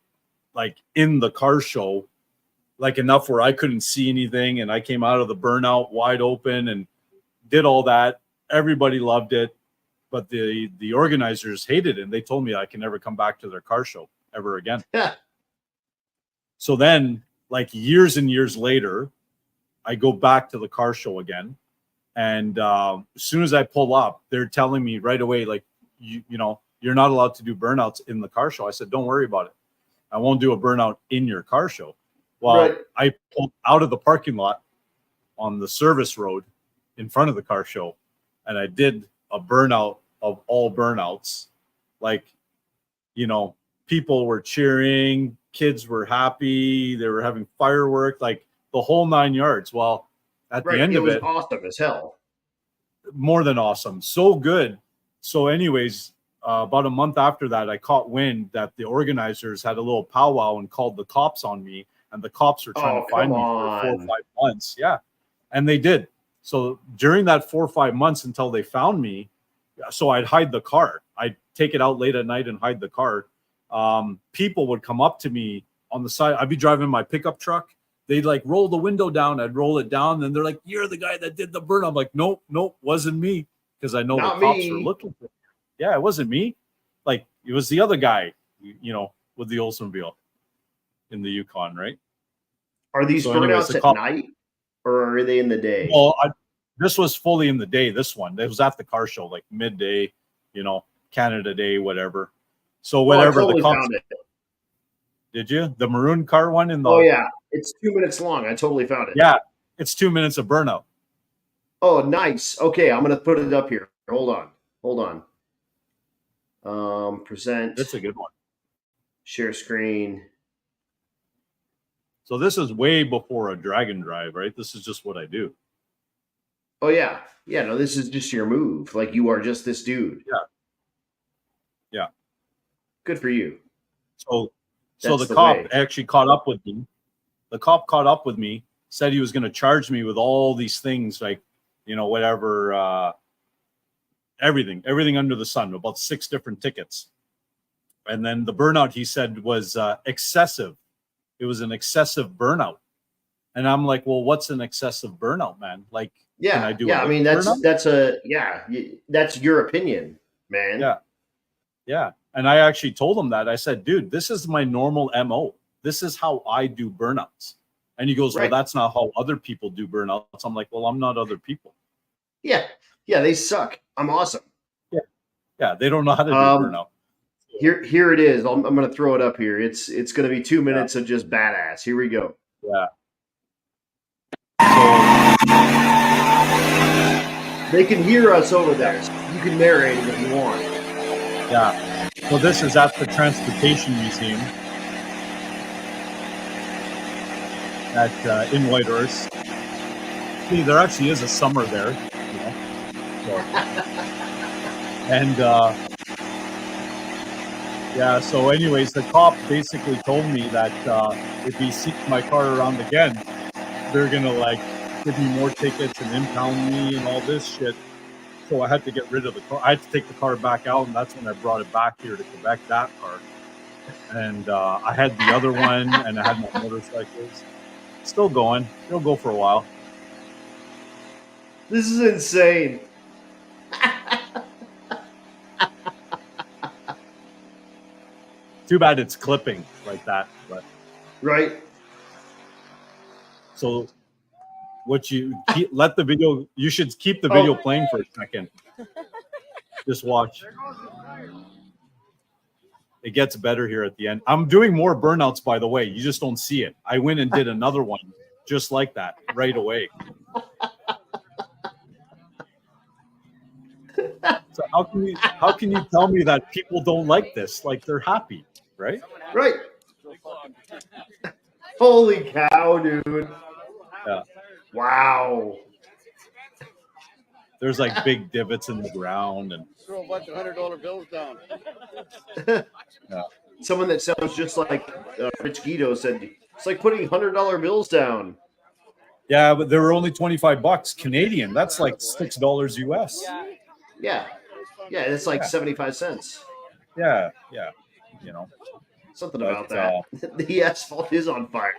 like in the car show, like enough where I couldn't see anything. And I came out of the burnout wide open and did all that. Everybody loved it, but the organizers hated it. And they told me I can never come back to their car show ever again. Yeah. So then, like years and years later, I go back to the car show again. And as soon as I pull up, they're telling me right away, like, you know, you're not allowed to do burnouts in the car show. I said, don't worry about it. I won't do a burnout in your car show. Well, right. I pulled out of the parking lot on the service road in front of the car show, and I did a burnout of all burnouts. Like, you know, people were cheering, kids were happy, they were having fireworks, like the whole 9 yards. Well, at the end of it, awesome as hell. More than awesome. So good. So anyways, about a month after that, I caught wind that the organizers had a little powwow and called the cops on me, and the cops were trying to find me for 4 or 5 months. Yeah. And they did. So during that 4 or 5 months until they found me, so I'd hide the car. I'd take it out late at night and hide the car. People would come up to me on the side. I'd be driving my pickup truck. They'd like roll the window down. I'd roll it down. And they're like, you're the guy that did the burn. I'm like, nope, wasn't me. Because I know the cops were looking for me. Yeah, it wasn't me. Like, it was the other guy, you know, with the Oldsmobile in the Yukon, right? Are these burnouts at night, or are they in the day? Well, this was fully in the day, this one. It was at the car show, like midday, you know, Canada Day, whatever. So whatever the cops found it. Did you? The maroon car one in the... Oh, yeah. It's 2 minutes long. I totally found it. Yeah. It's 2 minutes of burnout. Oh, nice. Okay, I'm going to put it up here. Hold on. Present. That's a good one. Share screen. So this is way before a drag and drive, right? This is just what I do. Oh, yeah. Yeah, no, this is just your move. Like, you are just this dude. Yeah. Yeah. Good for you. So the cop actually caught up with me. The cop caught up with me, said he was going to charge me with all these things, like, you know, whatever, everything under the sun, about 6 different tickets. And then the burnout, he said, was excessive. It was an excessive burnout. And I'm like, well, what's an excessive burnout, man? Like, yeah, can I do I mean, that's your opinion, man. Yeah. Yeah. And I actually told him that. I said, dude, this is my normal MO. This is how I do burnouts. And he goes, well, that's not how other people do burnouts. I'm like, well, I'm not other people. Yeah. Yeah, they suck. I'm awesome. Yeah. Yeah, they don't know how to do burnout. Here it is. I'm going to throw it up here. It's going to be 2 minutes of just badass. Here we go. Yeah. So they can hear us over there. So you can narrate it if you want. Yeah. So this is at the Transportation Museum at in Whitehorse. See, there actually is a summer there, you know. So. And yeah. So, anyways, the cop basically told me that if he sees my car around again, they're gonna like give me more tickets and impound me and all this shit. So I had to get rid of the car. I had to take the car back out, and that's when I brought it back here to Quebec, that car. And I had the other one, and I had my motorcycles. Still going. It'll go for a while. This is insane. Too bad it's clipping like that. But Right. so what you let the video, you should keep the video playing for a second. Just watch. It gets better here at the end. I'm doing more burnouts, by the way. You just don't see it. I went and did another one just like that right away. So how can you tell me that people don't like this? Like, they're happy, right? Right. Holy cow, dude. Yeah. Wow. There's like big divots in the ground and Throw a bunch of $100 bills down. yeah. Someone that sounds just like Rich Guido said, it's like putting $100 bills down. Yeah, but they were only $25 Canadian. That's like $6 US. Yeah. Yeah, it's like 75 cents. Yeah. You know. Something But, about that. The asphalt is on fire.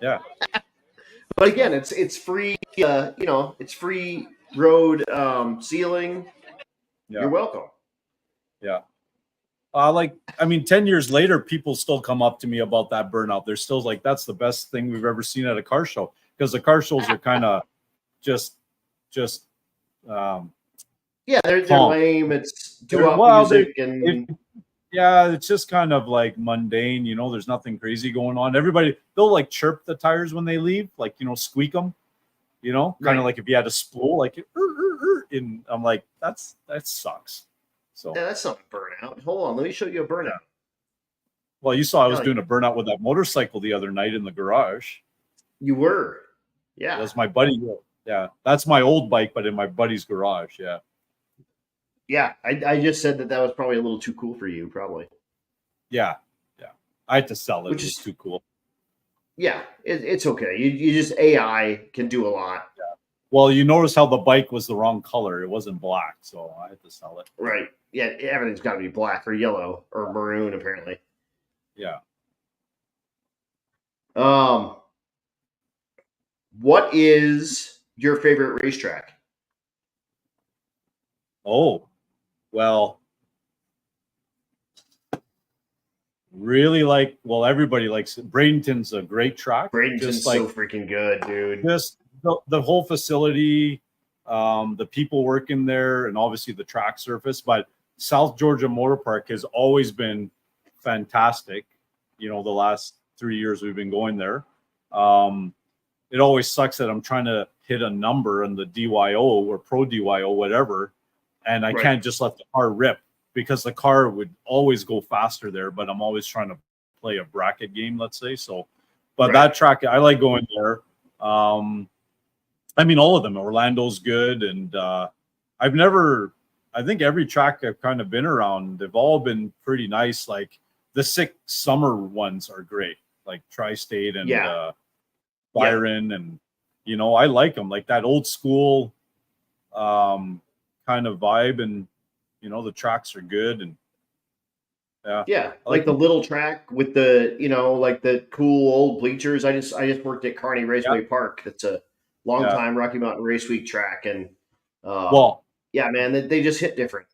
Yeah. But again, it's free. It's free road sealing. Yeah. You're welcome. Yeah. 10 years later, people still come up to me about that burnout. They're still like, that's the best thing we've ever seen at a car show, because the car shows are kind of just yeah, they're lame. It's music it's just kind of like mundane. There's nothing crazy going on. They'll like chirp the tires when they leave, like, squeak them, kind of like if you had a spool, like, and I'm like, that sucks. So yeah, that's not a burnout. Hold on, let me show you a burnout. Well, you saw I was doing a burnout with that motorcycle the other night in the garage. You were, yeah. That's my buddy. Yeah, that's my old bike, but in my buddy's garage. Yeah. Yeah, I just said that was probably a little too cool for you, probably. Yeah. I had to sell it. Which is too cool. Yeah, it's okay. You just AI can do a lot. Yeah. Well, you notice how the bike was the wrong color. It wasn't black, so I had to sell it. Right. Yeah, everything's got to be black or yellow or maroon, apparently. Yeah. What is your favorite racetrack? Oh, well, really everybody likes it. Bradenton's a great track. Bradenton's so freaking good, dude. Just the whole facility, the people working there, and obviously the track surface. But South Georgia Motor Park has always been fantastic. The last 3 years we've been going there. It always sucks that I'm trying to hit a number in the DYO or Pro DYO, whatever, and I can't just let the car rip, because the car would always go faster there. But I'm always trying to play a bracket game, let's say. So, but that track, I like going there. All of them. Orlando's good, and I think every track I've kind of been around, they've all been pretty nice. Like the 6 summer ones are great, like Tri-State and Byron, and I like them, like that old school kind of vibe, and the tracks are good, and like the little track with the like the cool old bleachers. I just worked at Kearney Raceway Park. It's a long time Rocky Mountain Race Week track, and man, they just hit different.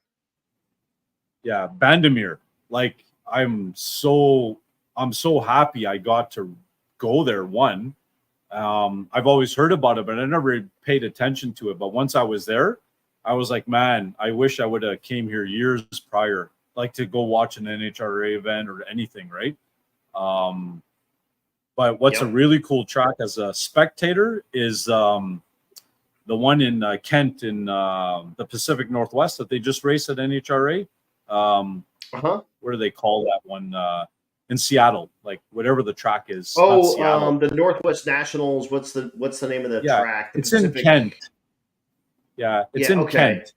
Yeah, Bandimere, like I'm so happy I got to go there. I've always heard about it, but I never paid attention to it. But once I was there, I was like, man, I wish I would have came here years prior, like to go watch an NHRA event or anything, right? But what's a really cool track as a spectator is the one in Kent in the Pacific Northwest that they just raced at NHRA. What do they call that one? In Seattle, like whatever the track is. The Northwest Nationals. What's the name of the track? It's Pacific. In Kent. Yeah, it's in Kent.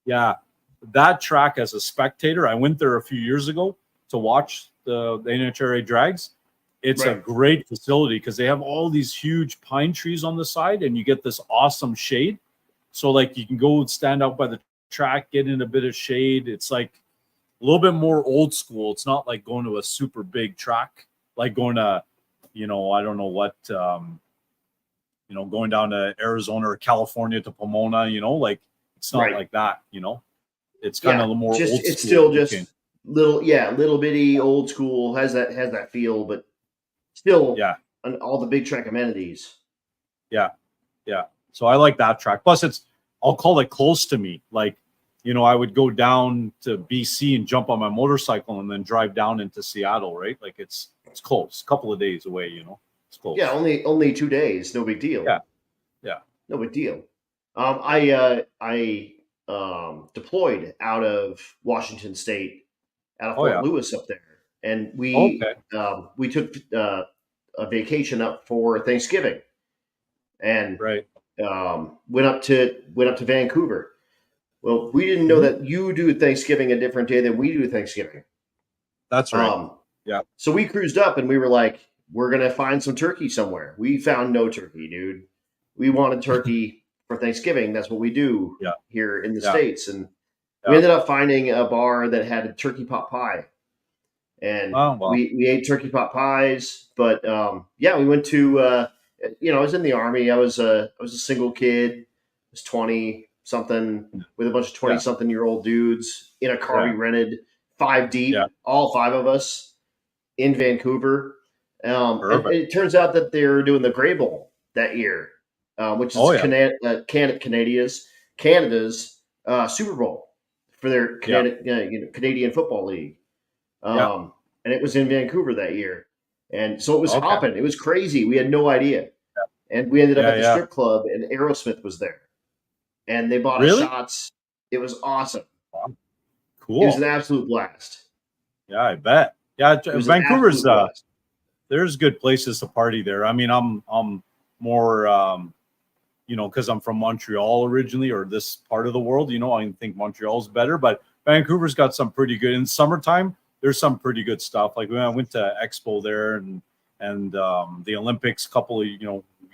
Yeah, that track as a spectator, I went there a few years ago to watch the NHRA drags. It's a great facility because they have all these huge pine trees on the side, and you get this awesome shade. So like you can go stand out by the track, get in a bit of shade. It's like a little bit more old school. It's not like going to a super big track, like going to, I don't know what, going down to Arizona or California to Pomona, like it's not like that, It's kind of more just old it's school still looking. just little bitty old school, has that feel, but still on all the big track amenities. Yeah. So I like that track. Plus I'll call it close to me. Like, I would go down to BC and jump on my motorcycle and then drive down into Seattle, right? Like it's close, a couple of days away, It's close. Yeah, only 2 days, no big deal. Yeah. No big deal. I deployed out of Washington State, out of Fort Lewis up there, and we took a vacation up for Thanksgiving, and went up to Vancouver. Well, we didn't know that you do Thanksgiving a different day than we do Thanksgiving. That's right. So we cruised up and we were like, we're gonna find some turkey somewhere. We found no turkey, dude. We wanted turkey for Thanksgiving. That's what we do here in the States. And we ended up finding a bar that had a turkey pot pie. And we ate turkey pot pies. But we went to I was in the Army. I was a single kid. I was 20 something with a bunch of 20 something year old dudes in a car we rented, 5 deep, all 5 of us in Vancouver. And it turns out that they're doing the Grey Bowl that year, which is Canada's Super Bowl for their Canadian Football League. And it was in Vancouver that year. And so it was hopping. It was crazy. We had no idea. And we ended up at the strip club, and Aerosmith was there. And they bought us shots. It was awesome. Wow. Cool. It was an absolute blast. Yeah, I bet. Yeah, Vancouver's there's good places to party there. I mean, I'm more because I'm from Montreal originally, or this part of the world, I think Montreal's better, but Vancouver's got some pretty good in summertime. There's some pretty good stuff. Like when I went to Expo there and the Olympics a couple of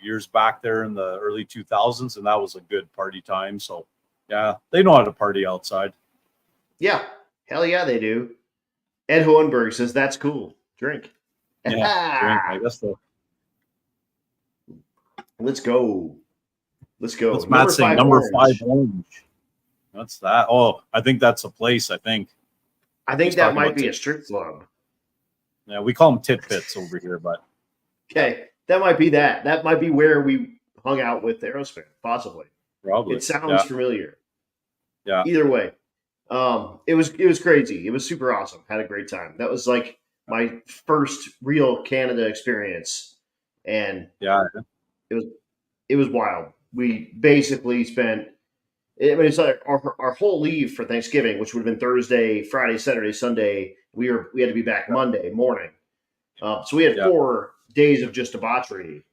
years back there in the early 2000s, and that was a good party time. So yeah, they know how to party outside. Yeah, hell yeah, they do. Ed Hohenberg says that's cool. Drink. Yeah, drink. I guess so. Let's go. What's Matt saying? Number 5 Orange. What's that? Oh, I think that's a place. I think that might be a strip club. Yeah, we call them tit pits over here, but okay, that might be that. That might be where we hung out with Aerosmith, possibly. Probably. It sounds familiar. Yeah. Either way, it was crazy. It was super awesome. Had a great time. That was like my first real Canada experience, and it was wild. We basically spent. It's like our whole leave for Thanksgiving, which would have been Thursday, Friday, Saturday, Sunday. We had to be back Monday morning. So we had 4 days of just debauchery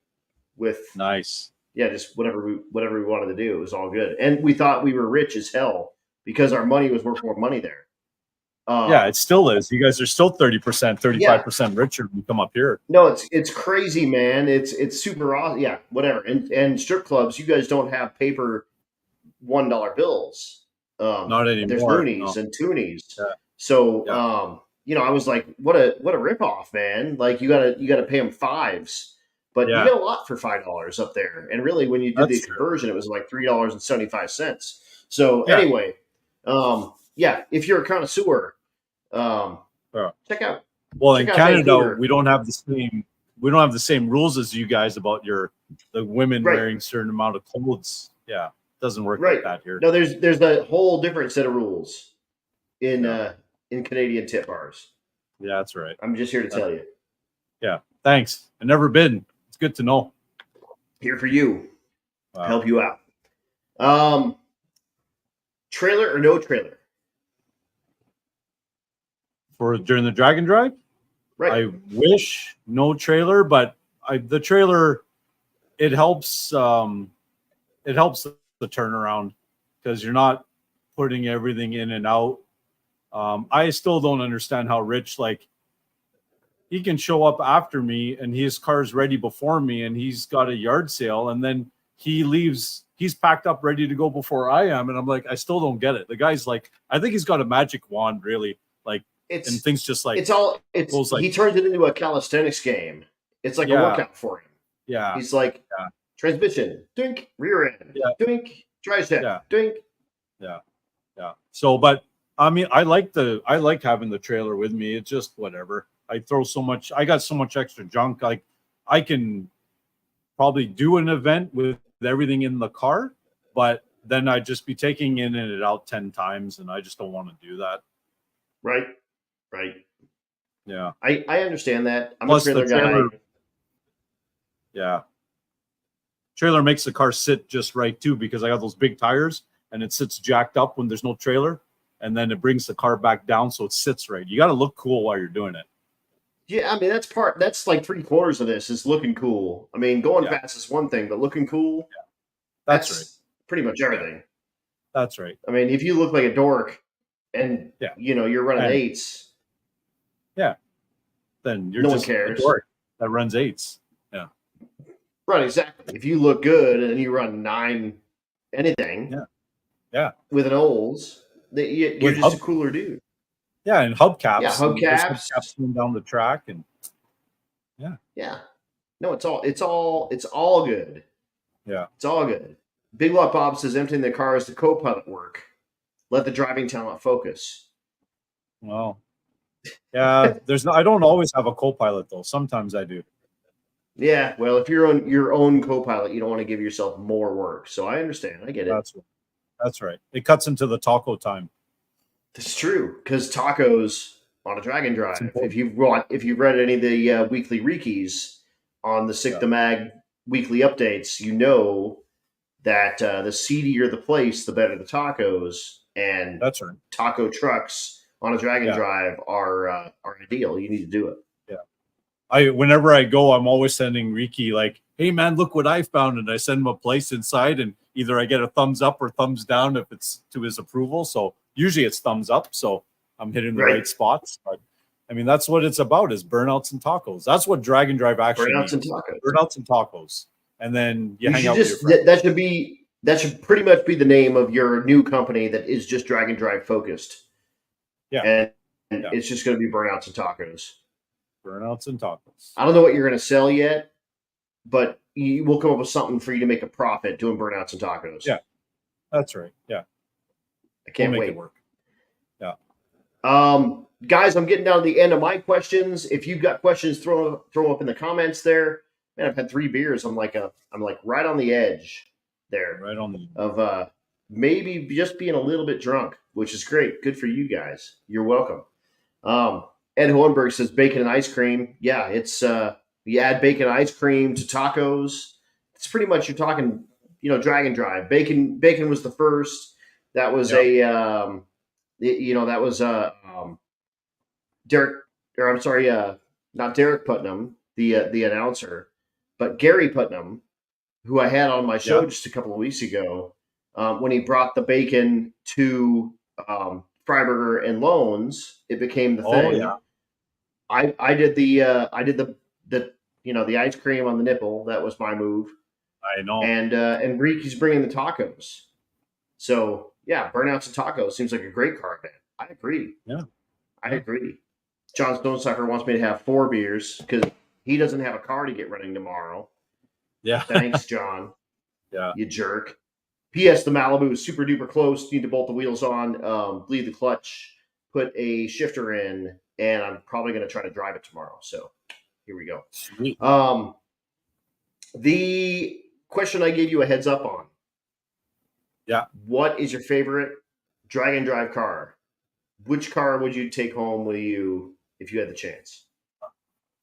with just whatever we wanted to do. It was all good, and we thought we were rich as hell because our money was worth more money there. It still is. You guys are still 30%, 35% richer when you come up here. No, it's crazy, man. It's super awesome. Yeah, whatever. And strip clubs, you guys don't have paper $1 bills. Not anymore. There's loonies and toonies. Yeah. So I was like, what a ripoff, man. Like you gotta pay them 5s. But you get a lot for $5 up there. And really when you did the conversion, it was like $3.75. So anyway, if you're a connoisseur, check out. Well, in Canada, Vancouver. we don't have the same rules as you guys about the women wearing certain amount of clothes. Yeah, it doesn't work like that here. No, there's a whole different set of rules in Canadian tip bars. Yeah, that's right. I'm just here to tell you. Yeah, thanks. I've never been. It's good to know. Here for you. Wow. Help you out. Trailer or no trailer? For during the drag and drive? Right. I wish no trailer, but the trailer it helps the turnaround because you're not putting everything in and out. I still don't understand how Rich, like, he can show up after me and his car's ready before me and he's got a yard sale and then he leaves. He's packed up, ready to go before I am, and I'm like, I still don't get it. The guy's like, I think he's got a magic wand, really. Like, and things just like he turns it into a calisthenics game. It's like a workout for him. Yeah, he's like transmission, dink, rear end, dink, tricep, dink. Yeah. So, but I mean, I like having the trailer with me. It's just whatever. I got so much extra junk. Like, I can probably do an event with everything in the car, but then I'd just be taking in and out 10 times, and I just don't want to do that. Right. Yeah. I understand that. I'm Plus a trailer guy. Yeah. Trailer makes the car sit just right too, because I got those big tires and it sits jacked up when there's no trailer, and then it brings the car back down so it sits right. You got to look cool while you're doing it. Yeah, I mean, that's like 3/4 of this is looking cool. I mean, going fast is one thing, but looking cool, that's right. Pretty much everything. That's right. I mean, if you look like a dork and you're running eights, then you're no just one cares. A dork that runs eights. Yeah. Right, exactly. If you look good and you run 9 anything, with an Olds, you're just a cooler dude. Yeah, and hubcaps. Yeah, hubcaps going down the track, and yeah. No, it's all good. Yeah, it's all good. Big Lot Bob says emptying the car is the co-pilot work. Let the driving talent focus. Well, yeah. I don't always have a co-pilot though. Sometimes I do. Yeah, well, if you're on your own co-pilot, you don't want to give yourself more work. So I understand. I get it. That's right. It cuts into the taco time. That's true, because tacos on a drag and drive. If you've read any of the weekly Rikis on the Sick the Mag weekly updates, you know that the seedier the place, the better the tacos. And that's right. Taco trucks on a drag and drive are ideal. You need to do it. Yeah. Whenever I go, I'm always sending Riki like, hey man, look what I found. And I send him a place inside, and either I get a thumbs up or thumbs down if it's to his approval. So usually it's thumbs up. So I'm hitting the right spots. But I mean, that's what it's about, is burnouts and tacos. That's what drag and drive actually burnouts means. and tacos. Burnouts and tacos. And then you hang out with your friends. That should pretty much be the name of your new company that is just drag and drive focused. Yeah. And it's just going to be burnouts and tacos. Burnouts and tacos. I don't know what you're going to sell yet, but we'll come up with something for you to make a profit doing burnouts and tacos. Yeah. That's right. Yeah. I can't wait. Make it work. Yeah. Guys, I'm getting down to the end of my questions. If you've got questions, throw them up in the comments there. Man, I've had 3 beers. I'm like right on the edge there. Right on the of maybe just being a little bit drunk, which is great. Good for you guys. You're welcome. Ed Hohenberg says bacon and ice cream. Yeah, it's you add bacon and ice cream to tacos. It's pretty much, you're talking, drag and drive. Bacon was the first. That was Derek, or I'm sorry, not Derek Putnam, the announcer, but Gary Putnam, who I had on my show just a couple of weeks ago, when he brought the bacon to Freiburger and Loans, it became the thing. Yeah. I did the ice cream on the nipple. That was my move. I know. And Riki's bringing the tacos. So yeah, burnouts and tacos seems like a great card, man. I agree. Yeah, I agree. John Stonesucker wants me to have 4 beers because he doesn't have a car to get running tomorrow. Yeah. Thanks, John. Yeah. You jerk. P.S. The Malibu is super duper close. Need to bolt the wheels on, bleed the clutch, put a shifter in, and I'm probably going to try to drive it tomorrow. So here we go. Sweet. The question I gave you a heads up on. Yeah. What is your favorite drag and drive car? Which car would you take home with you if you had the chance?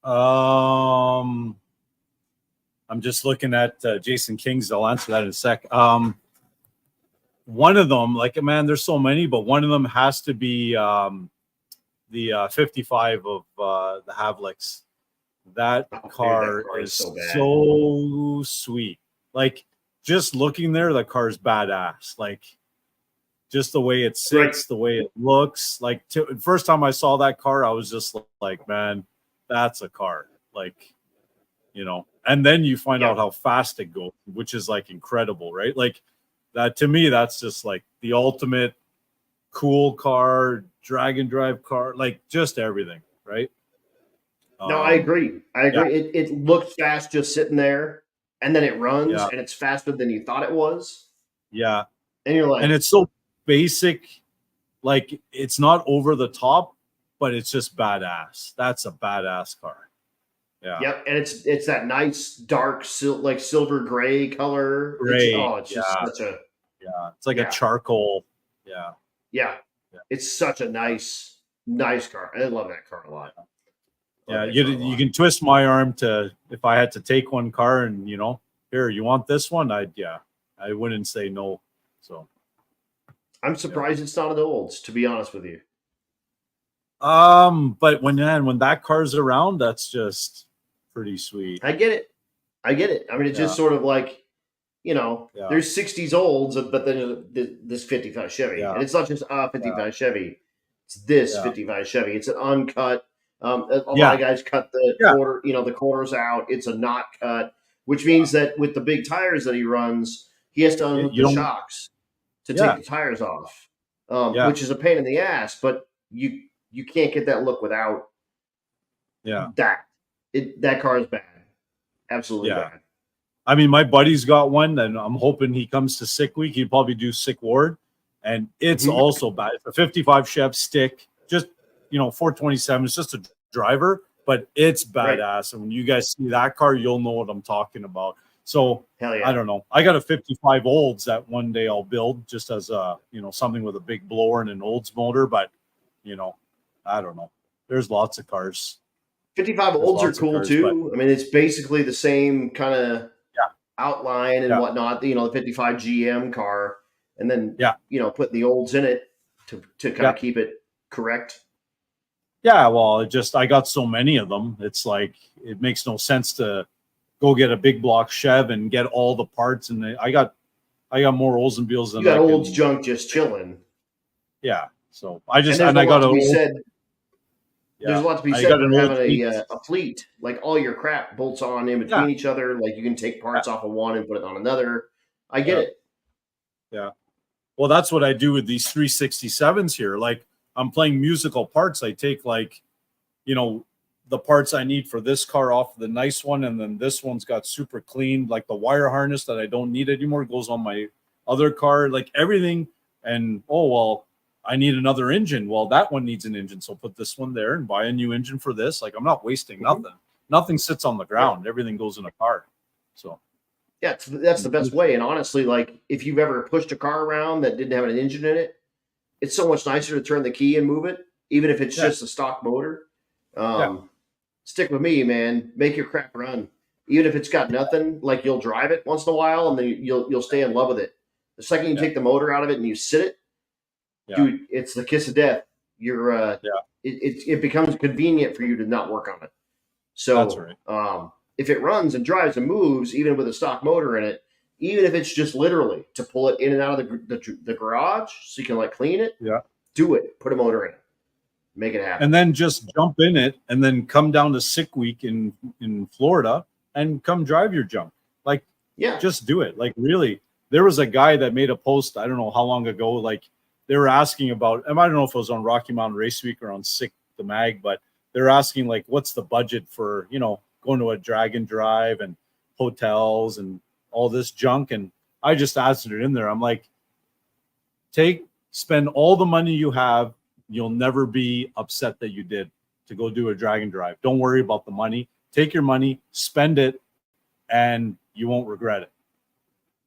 I'm just looking at Jason King's. I'll answer that in a sec. One of them, there's so many, but one of them has to be the 55 of the Havlicks. That car is so sweet. Just looking there, that car is badass. Just the way it sits, the way it looks. First time I saw that car, I was just like, man, that's a car. and then you find out how fast it goes, which is like incredible, right? Like that to me, that's just like the ultimate cool car, drag and drive car, like just everything, right? No, I agree. Yeah. It looks fast just sitting there, and then it runs, Yeah. and it's faster than you thought it was. Yeah. And you're like, and it's so basic, like it's not over the top, but it's just badass. That's a badass car. Yeah. Yep, and it's that nice dark silver gray color. Gray. It's just such a It's like a charcoal. Yeah. Yeah. It's such a nice car. I love that car a lot. Yeah, you can twist my arm to if I had to take one car and here, you want this one? I wouldn't say no. So I'm surprised it's not an Olds, to be honest with you. But when that car's around, that's just pretty sweet. I get it. I mean, it's just sort of like, there's 60s Olds, but then this 55 Chevy. And it's not just a 55 Chevy. It's this 55 Chevy. It's an uncut. A lot of guys cut the quarter, the quarters out. It's a not cut, which means that with the big tires that he runs, he has to unhook the shocks to take the tires off, which is a pain in the ass. But you can't get that look without that. That car is bad, absolutely bad. I mean, my buddy's got one, and I'm hoping he comes to Sick Week. He'd probably do Sick Ward, and it's also bad. It's a 55 Chev stick, just 427. It's just a driver, but it's badass. Right. And when you guys see that car, you'll know what I'm talking about. So I don't know. I got a 55 Olds that one day I'll build just as a something with a big blower and an Olds motor, but I don't know. There's lots of cars. 55 Olds are cool too. I mean, it's basically the same kind of outline and whatnot. The 55 GM car, and then putting the Olds in it to kind of keep it correct. Yeah, well, I got so many of them. It's like it makes no sense to go get a big block Chev and get all the parts. And I got more Oldsmobiles than you got Olds junk just chilling. Yeah, so I got a. There's a lot to be said for having a fleet. Like all your crap bolts on in between each other. Like you can take parts off of one and put it on another. I get it. Yeah. Well, that's what I do with these 367s here. Like I'm playing musical parts. I take the parts I need for this car off the nice one, and then this one's got super clean, like the wire harness that I don't need anymore goes on my other car, like everything. And I need another engine. Well, that one needs an engine, so put this one there and buy a new engine for this. Like I'm not wasting nothing. Nothing sits on the ground. Everything goes in a car. So that's the best way. And honestly, like if you've ever pushed a car around that didn't have an engine in it, it's so much nicer to turn the key and move it, even if it's just a stock motor. Stick with me, man. Make your crap run. Even if it's got nothing, like you'll drive it once in a while and then you'll stay in love with it. The second you take the motor out of it and you sit it, dude, it's the kiss of death. You're it becomes convenient for you to not work on it. So that's right. If it runs and drives and moves, even with a stock motor in it, even if it's just literally to pull it in and out of the garage so you can like clean it, do it. Put a motor in it. Make it happen. And then just jump in it and then come down to Sick Week in Florida and come drive your junk. Like, just do it. Like, really. There was a guy that made a post, I don't know how long ago, like they were asking about, I don't know if it was on Rocky Mountain Race Week or on Sick the Mag, but they're asking like, what's the budget for, going to a drag and drive and hotels and all this junk. And I just answered it in there. I'm like, spend all the money you have. You'll never be upset that you did to go do a drag and drive. Don't worry about the money. Take your money, spend it, and you won't regret it.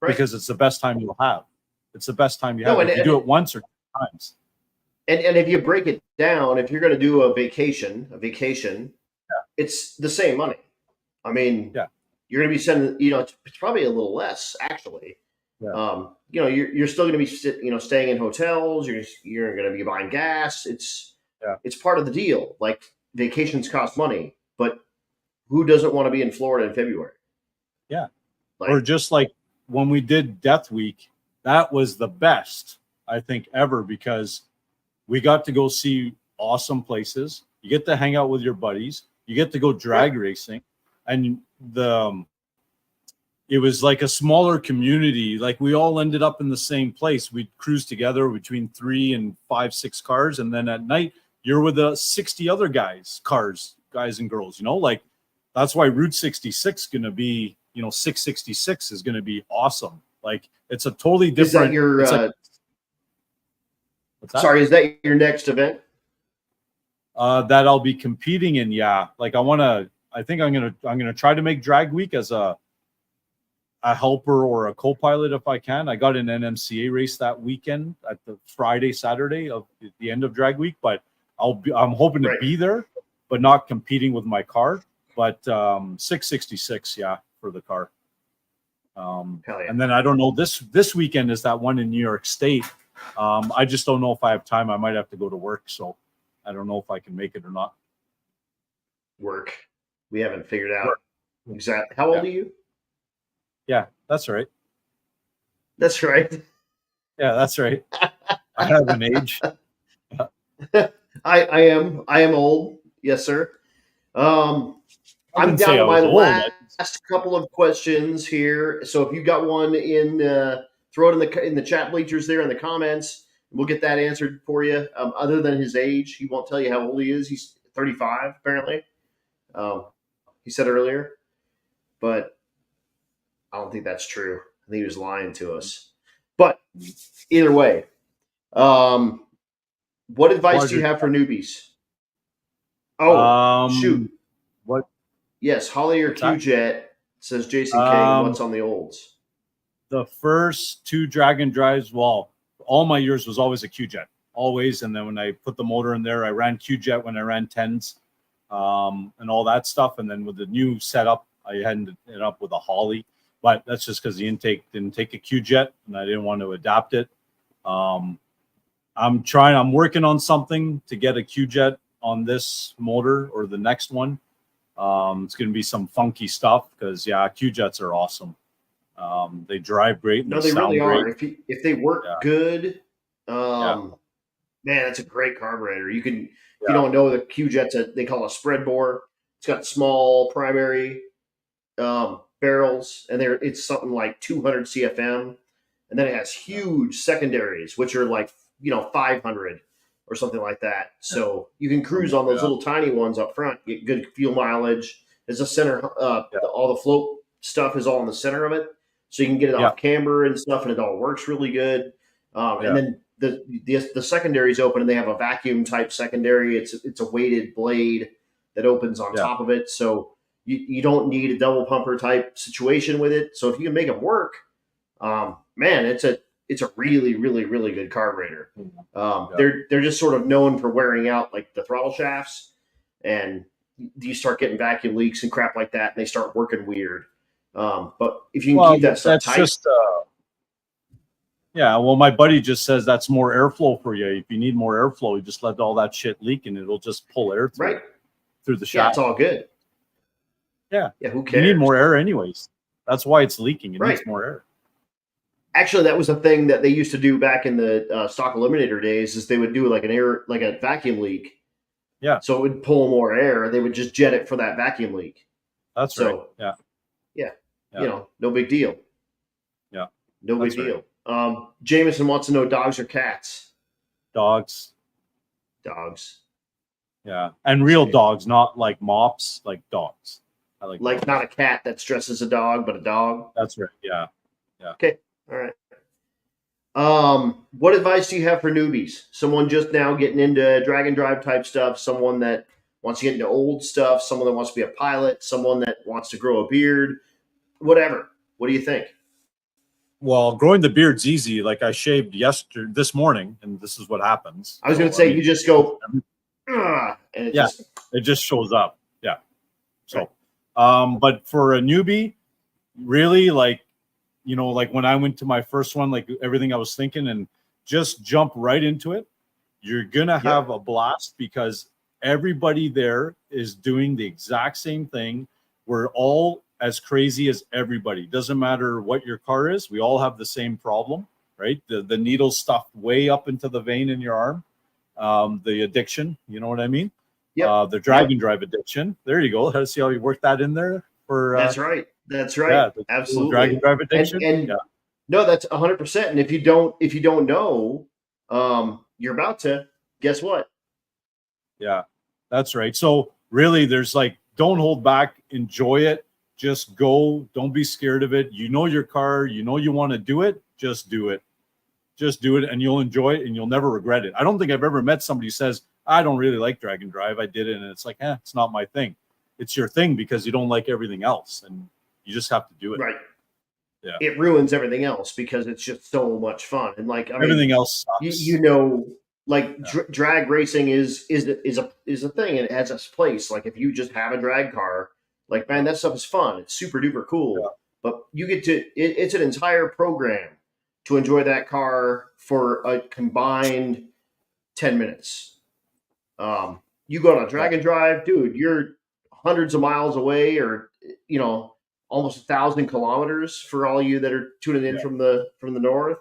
Right. Because it's the best time you'll have. It's the best time you have. If you do it once or two times. And if you break it down, if you're going to do a vacation, it's the same money. I mean, you're going to be sending, it's probably a little less actually. Yeah. You're still going to be, staying in hotels. You're going to be buying gas. It's part of the deal. Like vacations cost money, but who doesn't want to be in Florida in February? Yeah. Or just like when we did Death Week, that was the best I think ever because we got to go see awesome places. You get to hang out with your buddies. You get to go drag racing, and it was like a smaller community. Like we all ended up in the same place. We'd cruise together between 3 and 5, 6 cars. And then at night you're with 60 other guys and girls, like that's why Route 66 is going to be, 666 is going to be awesome. Like it's a totally different. Is that your, what's that? Sorry, is that your next event? That I'll be competing in. Yeah. Like I think I'm going to try to make Drag Week as a helper or a co-pilot if I can. I got an NMCA race that weekend at the Friday, Saturday of the end of Drag Week, but I'm hoping to be there, but not competing with my car. But 666, yeah, for the car. And then I don't know, this weekend is that one in New York State. I just don't know if I have time. I might have to go to work, so I don't know if I can make it or not. Work. We haven't figured out exactly. How old are you? Yeah, that's right. That's right. Yeah, that's right. I have an age. I am old. Yes, sir. I'm down to my last couple of questions here. So if you got one throw it in the chat bleachers there in the comments. We'll get that answered for you. Other than his age, he won't tell you how old he is. He's 35, apparently. He said earlier, but I don't think that's true. I think he was lying to us. But either way, what advice do you have for newbies? Oh, shoot. What? Yes, Holly or Q-Jet, says Jason King. What's on the olds? The first 2 drag and drives, well, all my years was always a Q-Jet. Always. And then when I put the motor in there, I ran Q-Jet when I ran 10s and all that stuff. And then with the new setup, I ended up with a Holly. But that's just because the intake didn't take a Q-Jet, and I didn't want to adapt it. I'm working on something to get a Q-Jet on this motor or the next one. It's going to be some funky stuff because, Q-Jets are awesome. They drive great. And they really sound are. great. If they work good, man, that's a great carburetor. You can, if you don't know, the Q-Jet's they call a spread bore. It's got small primary barrels, and it's something like 200 CFM, and then it has huge secondaries, which are like 500 or something like that. So you can cruise on those little tiny ones up front, get good fuel mileage. There's a center, all the float stuff is all in the center of it, so you can get it off camber and stuff, and it all works really good. And then the secondaries open, and they have a vacuum type secondary. It's a weighted blade that opens on top of it, so you don't need a double pumper type situation with it. So if you can make them work, man, it's a really, really, really good carburetor. They're just sort of known for wearing out like the throttle shafts, and you start getting vacuum leaks and crap like that, and they start working weird. But if you can keep that stuff tight. Well, my buddy just says that's more airflow for you. If you need more airflow, you just let all that shit leak, and it'll just pull air through the shaft. Yeah, it's all good. Yeah, who cares? You need more air anyways. That's why it's leaking. It needs more air. Actually, that was a thing that they used to do back in the stock eliminator days. Is they would do like a vacuum leak. Yeah. So it would pull more air. They would just jet it for that vacuum leak. That's right. Yeah. No big deal. Yeah. No big deal. Jameson wants to know dogs or cats. Dogs. Dogs. Yeah, and real dogs, not like mops, like dogs. I like dogs. Not a cat that's dressed as a dog, but a dog. That's right. Yeah. Okay. All right. What advice do you have for newbies? Someone just now getting into drag and drive type stuff, someone that wants to get into old stuff, someone that wants to be a pilot, someone that wants to grow a beard, whatever. What do you think? Well, growing the beard's easy. Like I shaved this morning, and this is what happens. I was going to say, you just go, and it just shows up. Yeah. So, but for a newbie, really, like when I went to my first one, like everything I was thinking, and just jump right into it. You're gonna have a blast because everybody there is doing the exact same thing. We're all as crazy as everybody. Doesn't matter what your car is. We all have the same problem, right? The needle stuffed way up into the vein in your arm. The addiction, you know what I mean? Yeah. The drag and drive addiction. There you go. Let's see how you work that in there. for That's right. That's right. yeah, the Absolutely. drag and drive addiction. And Yeah. no, that's 100%. And if you don't know, you're about to. Guess what? Yeah, that's right. So really, there's like, don't hold back, enjoy it. Just go. Don't be scared of it. You know your car. You know you want to do it. Just do it. Just do it, and you'll enjoy it, and you'll never regret it. I don't think I've ever met somebody who says, I don't really like drag and drive. I did it, and it's like, it's not my thing. It's your thing because you don't like everything else, and you just have to do it. Right. Yeah. It ruins everything else because it's just so much fun. And like, I mean, Everything else sucks. you know, like drag racing is a thing, and it has its place. Like if you just have a drag car, like man, that stuff is fun. It's super duper cool. Yeah. But you get to it's an entire program to enjoy that car for a combined 10 minutes. You go on a drag and drive, dude, you're hundreds of miles away, or almost 1,000 kilometers for all you that are tuning in from the north.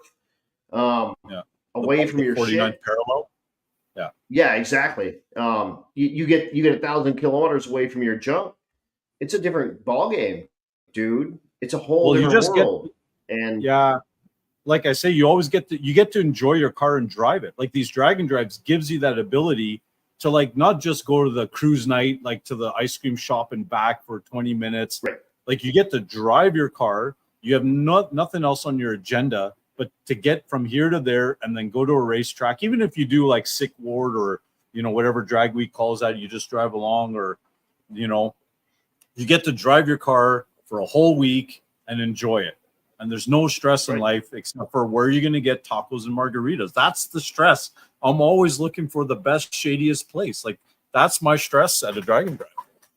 Away from your 49 shit. parallel. Yeah, exactly. You get 1,000 kilometers away from your junk. It's a different ball game, dude. It's a whole different world. And yeah, like I say, you always get to enjoy your car and drive it. Like these drag and drives gives you that ability to like not just go to the cruise night, like to the ice cream shop and back for 20 minutes. Right. Like you get to drive your car. You have nothing else on your agenda but to get from here to there and then go to a racetrack. Even if you do like Sick Ward or whatever drag week calls that, you just drive along, or you get to drive your car for a whole week and enjoy it. And there's no stress in life except for where you're going to get tacos and margaritas. That's the stress. I'm always looking for the best, shadiest place. Like that's my stress at a drag and drive.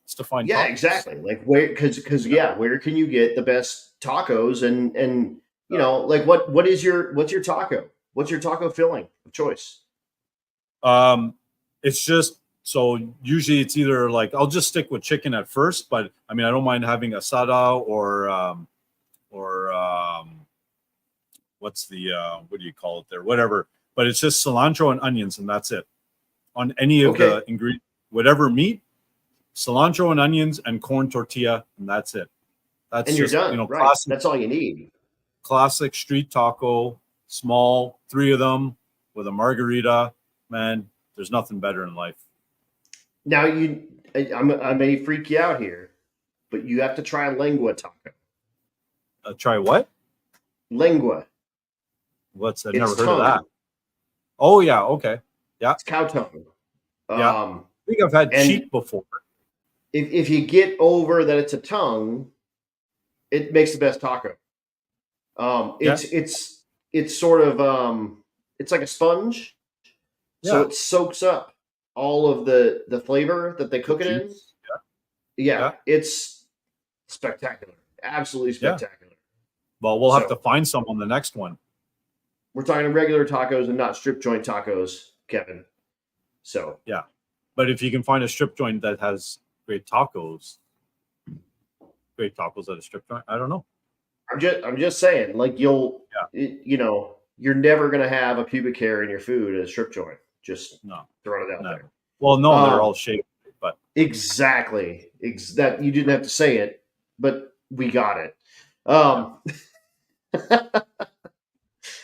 It's to find tacos. Exactly. Like where, because where can you get the best tacos and like what's your taco? What's your taco filling of choice? It's just, so usually it's either like, I'll just stick with chicken at first, but I mean, I don't mind having asada or what's the what do you call it there? Whatever. But it's just cilantro and onions, and that's it. On any of the ingredients, whatever meat, cilantro and onions and corn tortilla, and that's it. That's and just, you're done. Right. Classic, that's all you need. Classic street taco, small, 3 of them with a margarita. Man, there's nothing better in life. Now I may freak you out here, but you have to try lengua taco. Try what? Lengua. What's that? Never heard of that. Oh yeah, okay, yeah. It's cow tongue. Yeah, I think I've had cheek before. If you get over that it's a tongue, it makes the best taco. It's sort of it's like a sponge, so it soaks up all of the flavor that they cook it in. Yeah, it's spectacular, absolutely spectacular. Well, we'll have to find some on the next one. We're talking regular tacos and not strip joint tacos, Kevin. So yeah, but if you can find a strip joint that has great tacos at a strip joint, I don't know. I'm just saying, like you're never gonna have a pubic hair in your food at a strip joint. Just throwing it out there. Well, no, they're all shaved, but exactly. That you didn't have to say it, but we got it.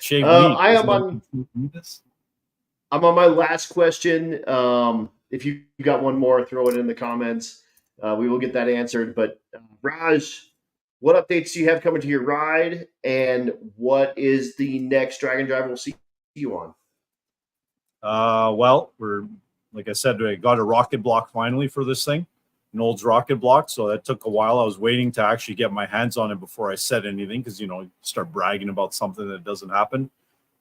Shaved meat. I'm on my last question. If you got one more, throw it in the comments. We will get that answered. But Raj, what updates do you have coming to your ride, and what is the next drag and drive we'll see you on? Well, we're, like I said, I got a rocket block finally for this thing, an Olds rocket block. So that took a while. I was waiting to actually get my hands on it before I said anything, because you start bragging about something that doesn't happen.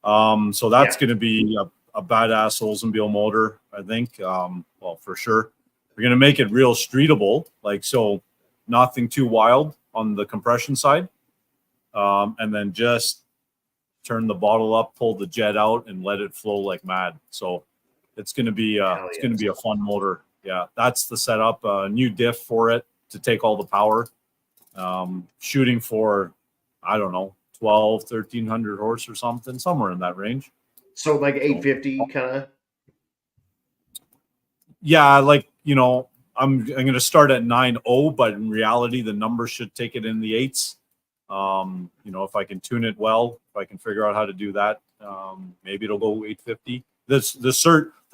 So that's going to be a badass Oldsmobile motor, I think. Well, for sure, we're going to make it real streetable, like so, nothing too wild on the compression side, and then just turn the bottle up, pull the jet out, and let it flow like mad. So it's going to be going to be a fun motor. Yeah, that's the setup. New diff for it to take all the power. Shooting for, I don't know, 1,300 horse or something, somewhere in that range. So like 850 kind of. Yeah, like I'm going to start at 9.0, but in reality, the number should take it in the 8s. If I can tune it well, if I can figure out how to do that, maybe it'll go 850. The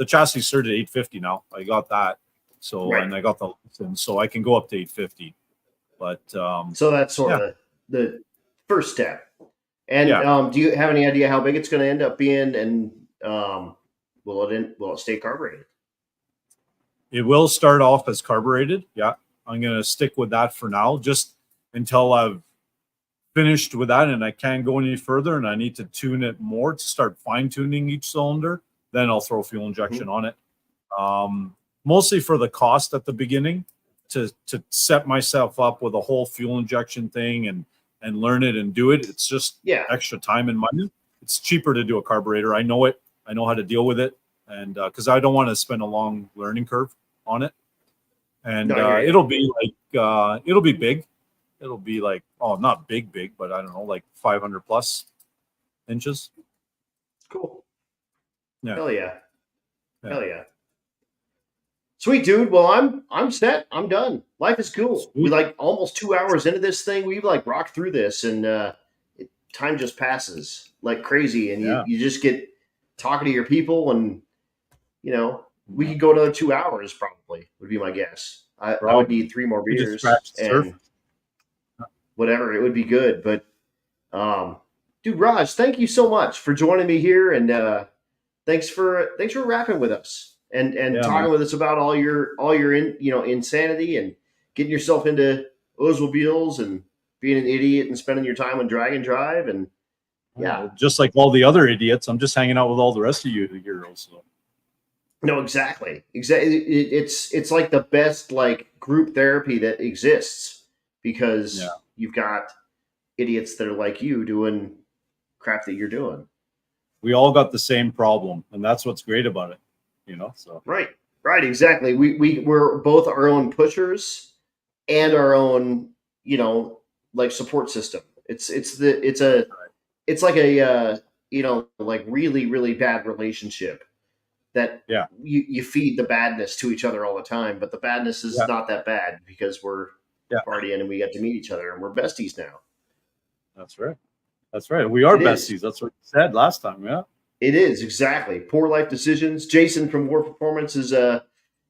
chassis cert at 850 now. I got that. So, right. And I got the license, so I can go up to 850. But so that's sort of the first step. And do you have any idea how big it's going to end up being? And will it stay carbureted? It will start off as carbureted. Yeah, I'm going to stick with that for now, just until I've finished with that and I can't go any further and I need to tune it more to start fine tuning each cylinder. Then I'll throw fuel injection on it. Mostly for the cost at the beginning, to set myself up with a whole fuel injection thing and learn it and do it. It's just extra time and money. It's cheaper to do a carburetor. I know it. I know how to deal with it. And because I don't want to spend a long learning curve on it. And it'll be big. It'll be like, not big, but I don't know, like 500 plus inches. Cool. Yeah. Hell yeah. Hell yeah. Sweet, dude. Well, I'm set. I'm done. Life is cool. Sweet. We like almost 2 hours into this thing. We've like rocked through this, and time just passes like crazy. And you just get talking to your people, and we could go another 2 hours probably. Would be my guess. I would need 3 more beers and whatever. It would be good. But dude, Raj, thank you so much for joining me here, and thanks for rapping with us. And talking with us about all your insanity and getting yourself into Oldsmobiles and being an idiot and spending your time on drag and drive and just like all the other idiots, I'm just hanging out with all the rest of you here also. No, exactly. It's like the best like group therapy that exists because you've got idiots that are like you doing crap that you're doing. We all got the same problem, and that's what's great about it. So right, exactly. We're both our own pushers and our own, like support system. It's like a like really, really bad relationship that you feed the badness to each other all the time, but the badness is not that bad because we're partying and we get to meet each other and we're besties now. That's right. We are besties. That's what you said last time. Yeah. It is, exactly. Poor life decisions. Jason from War Performance is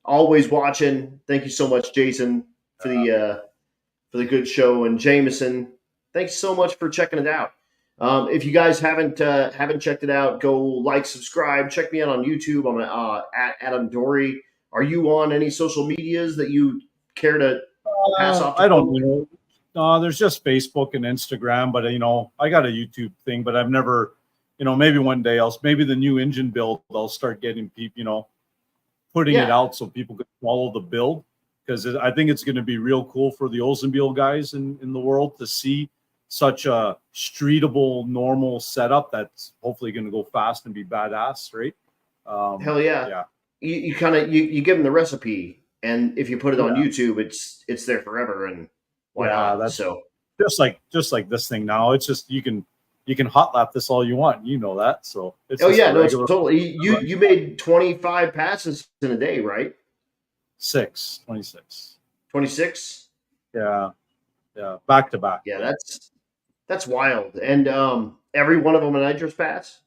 always watching. Thank you so much, Jason, for the good show. And Jameson, thanks so much for checking it out. If you guys haven't checked it out, go like, subscribe. Check me out on YouTube. I'm at Adam Dory. Are you on any social medias that you care to pass off? I don't know. There's just Facebook and Instagram, but I got a YouTube thing, but I've never. Maybe one day maybe the new engine build, I'll start getting people, putting it out so people can follow the build, because I think it's going to be real cool for the Oldsmobile guys in the world to see such a streetable, normal setup that's hopefully going to go fast and be badass, right? Hell yeah. Yeah. You kind of, you give them the recipe, and if you put it on YouTube, it's there forever, and why not? That's so just like this thing now. It's just you can hot lap this all you want. That. So it's it's totally. You made 25 passes in a day, right? 26. 26? Yeah. Back to back. Yeah, that's wild. And every one of them a nitrous pass?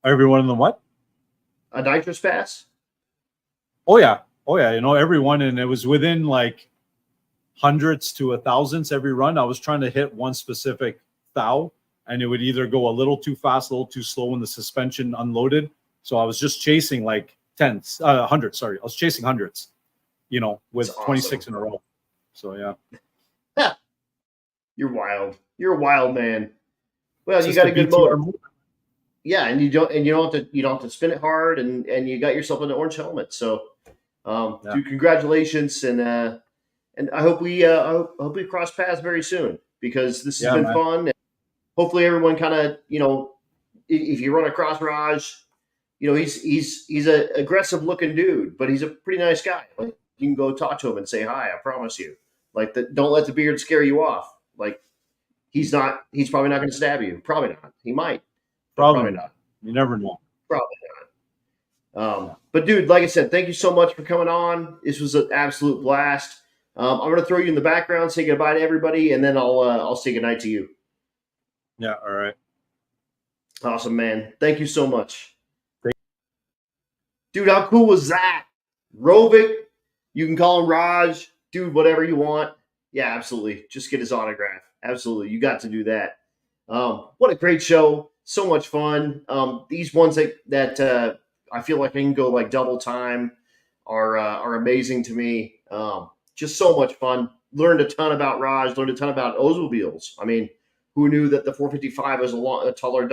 Every one of them what? A nitrous pass? Oh yeah. Every one, and it was within like hundreds to thousands every run. I was trying to hit one specific thou, and it would either go a little too fast, a little too slow when the suspension unloaded. So I was just chasing like hundreds. Sorry, I was chasing hundreds, with 26 in a row. So yeah. You're wild. You're a wild man. Well, you got a good motor. Yeah, and you don't have to spin it hard, and you got yourself an orange helmet. So, dude, congratulations, and I hope we cross paths very soon, because this has been fun. And hopefully everyone kind of, if you run across Raj, he's a aggressive looking dude, but he's a pretty nice guy. Like, you can go talk to him and say hi. I promise you. Like, don't let the beard scare you off. Like, he's probably not going to stab you. Probably not. He might. Probably not. You never know. Probably But dude, like I said, thank you so much for coming on. This was an absolute blast. I'm going to throw you in the background, say goodbye to everybody, and then I'll say goodnight to you. Yeah. All right. Awesome, man. Thank you so much. Great. Dude, how cool was that? Rovic, you can call him Raj, dude, whatever you want. Yeah, absolutely. Just get his autograph. Absolutely. You got to do that. What a great show. So much fun. These ones that I feel like I can go like double time are amazing to me. Just so much fun. Learned a ton about Raj, learned a ton about Oldsmobiles. I mean, who knew that the 455 is a taller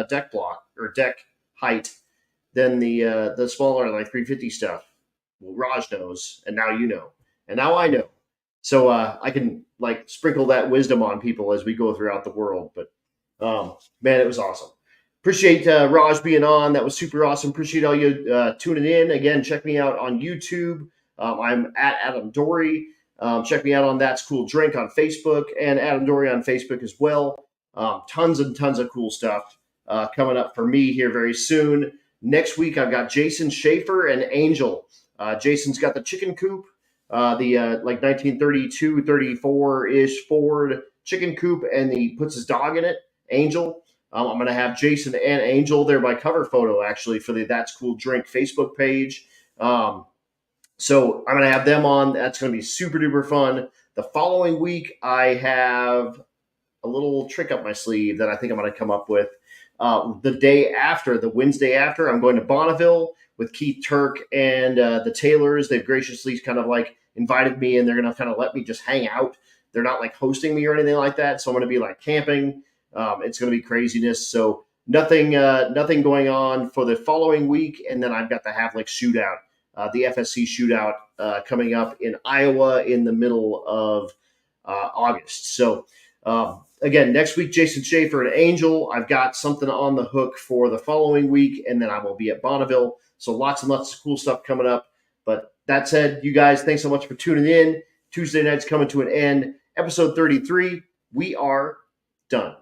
deck block or deck height than the smaller like 350 stuff? Well, Raj knows, and now you know, and now I know. So I can like sprinkle that wisdom on people as we go throughout the world. But man, it was awesome. Appreciate Raj being on. That was super awesome. Appreciate all you tuning in. Again, check me out on YouTube. I'm at Adam Dory. Check me out on That's Cool Drink on Facebook and Adam Dory on Facebook as well. Tons and tons of cool stuff coming up for me here very soon. Next week, I've got Jason Schaefer and Angel. Jason's got the chicken coop, the like 1932, 34-ish Ford chicken coop, and he puts his dog in it, Angel. I'm going to have Jason and Angel. They're my cover photo, actually, for the That's Cool Drink Facebook page. So I'm going to have them on. That's going to be super duper fun. The following week, I have a little trick up my sleeve that I think I'm going to come up with. The day after, the Wednesday after, I'm going to Bonneville with Keith Turk and the Taylors. They've graciously kind of like invited me, and they're going to kind of let me just hang out. They're not like hosting me or anything like that. So I'm going to be like camping. It's going to be craziness. So nothing going on for the following week. And then I've got the Half Lake Shootout, the FSC Shootout coming up in Iowa in the middle of August. So again, next week, Jason Schaefer and Angel. I've got something on the hook for the following week, and then I will be at Bonneville. So lots and lots of cool stuff coming up. But that said, you guys, thanks so much for tuning in. Tuesday night's coming to an end. Episode 33, we are done.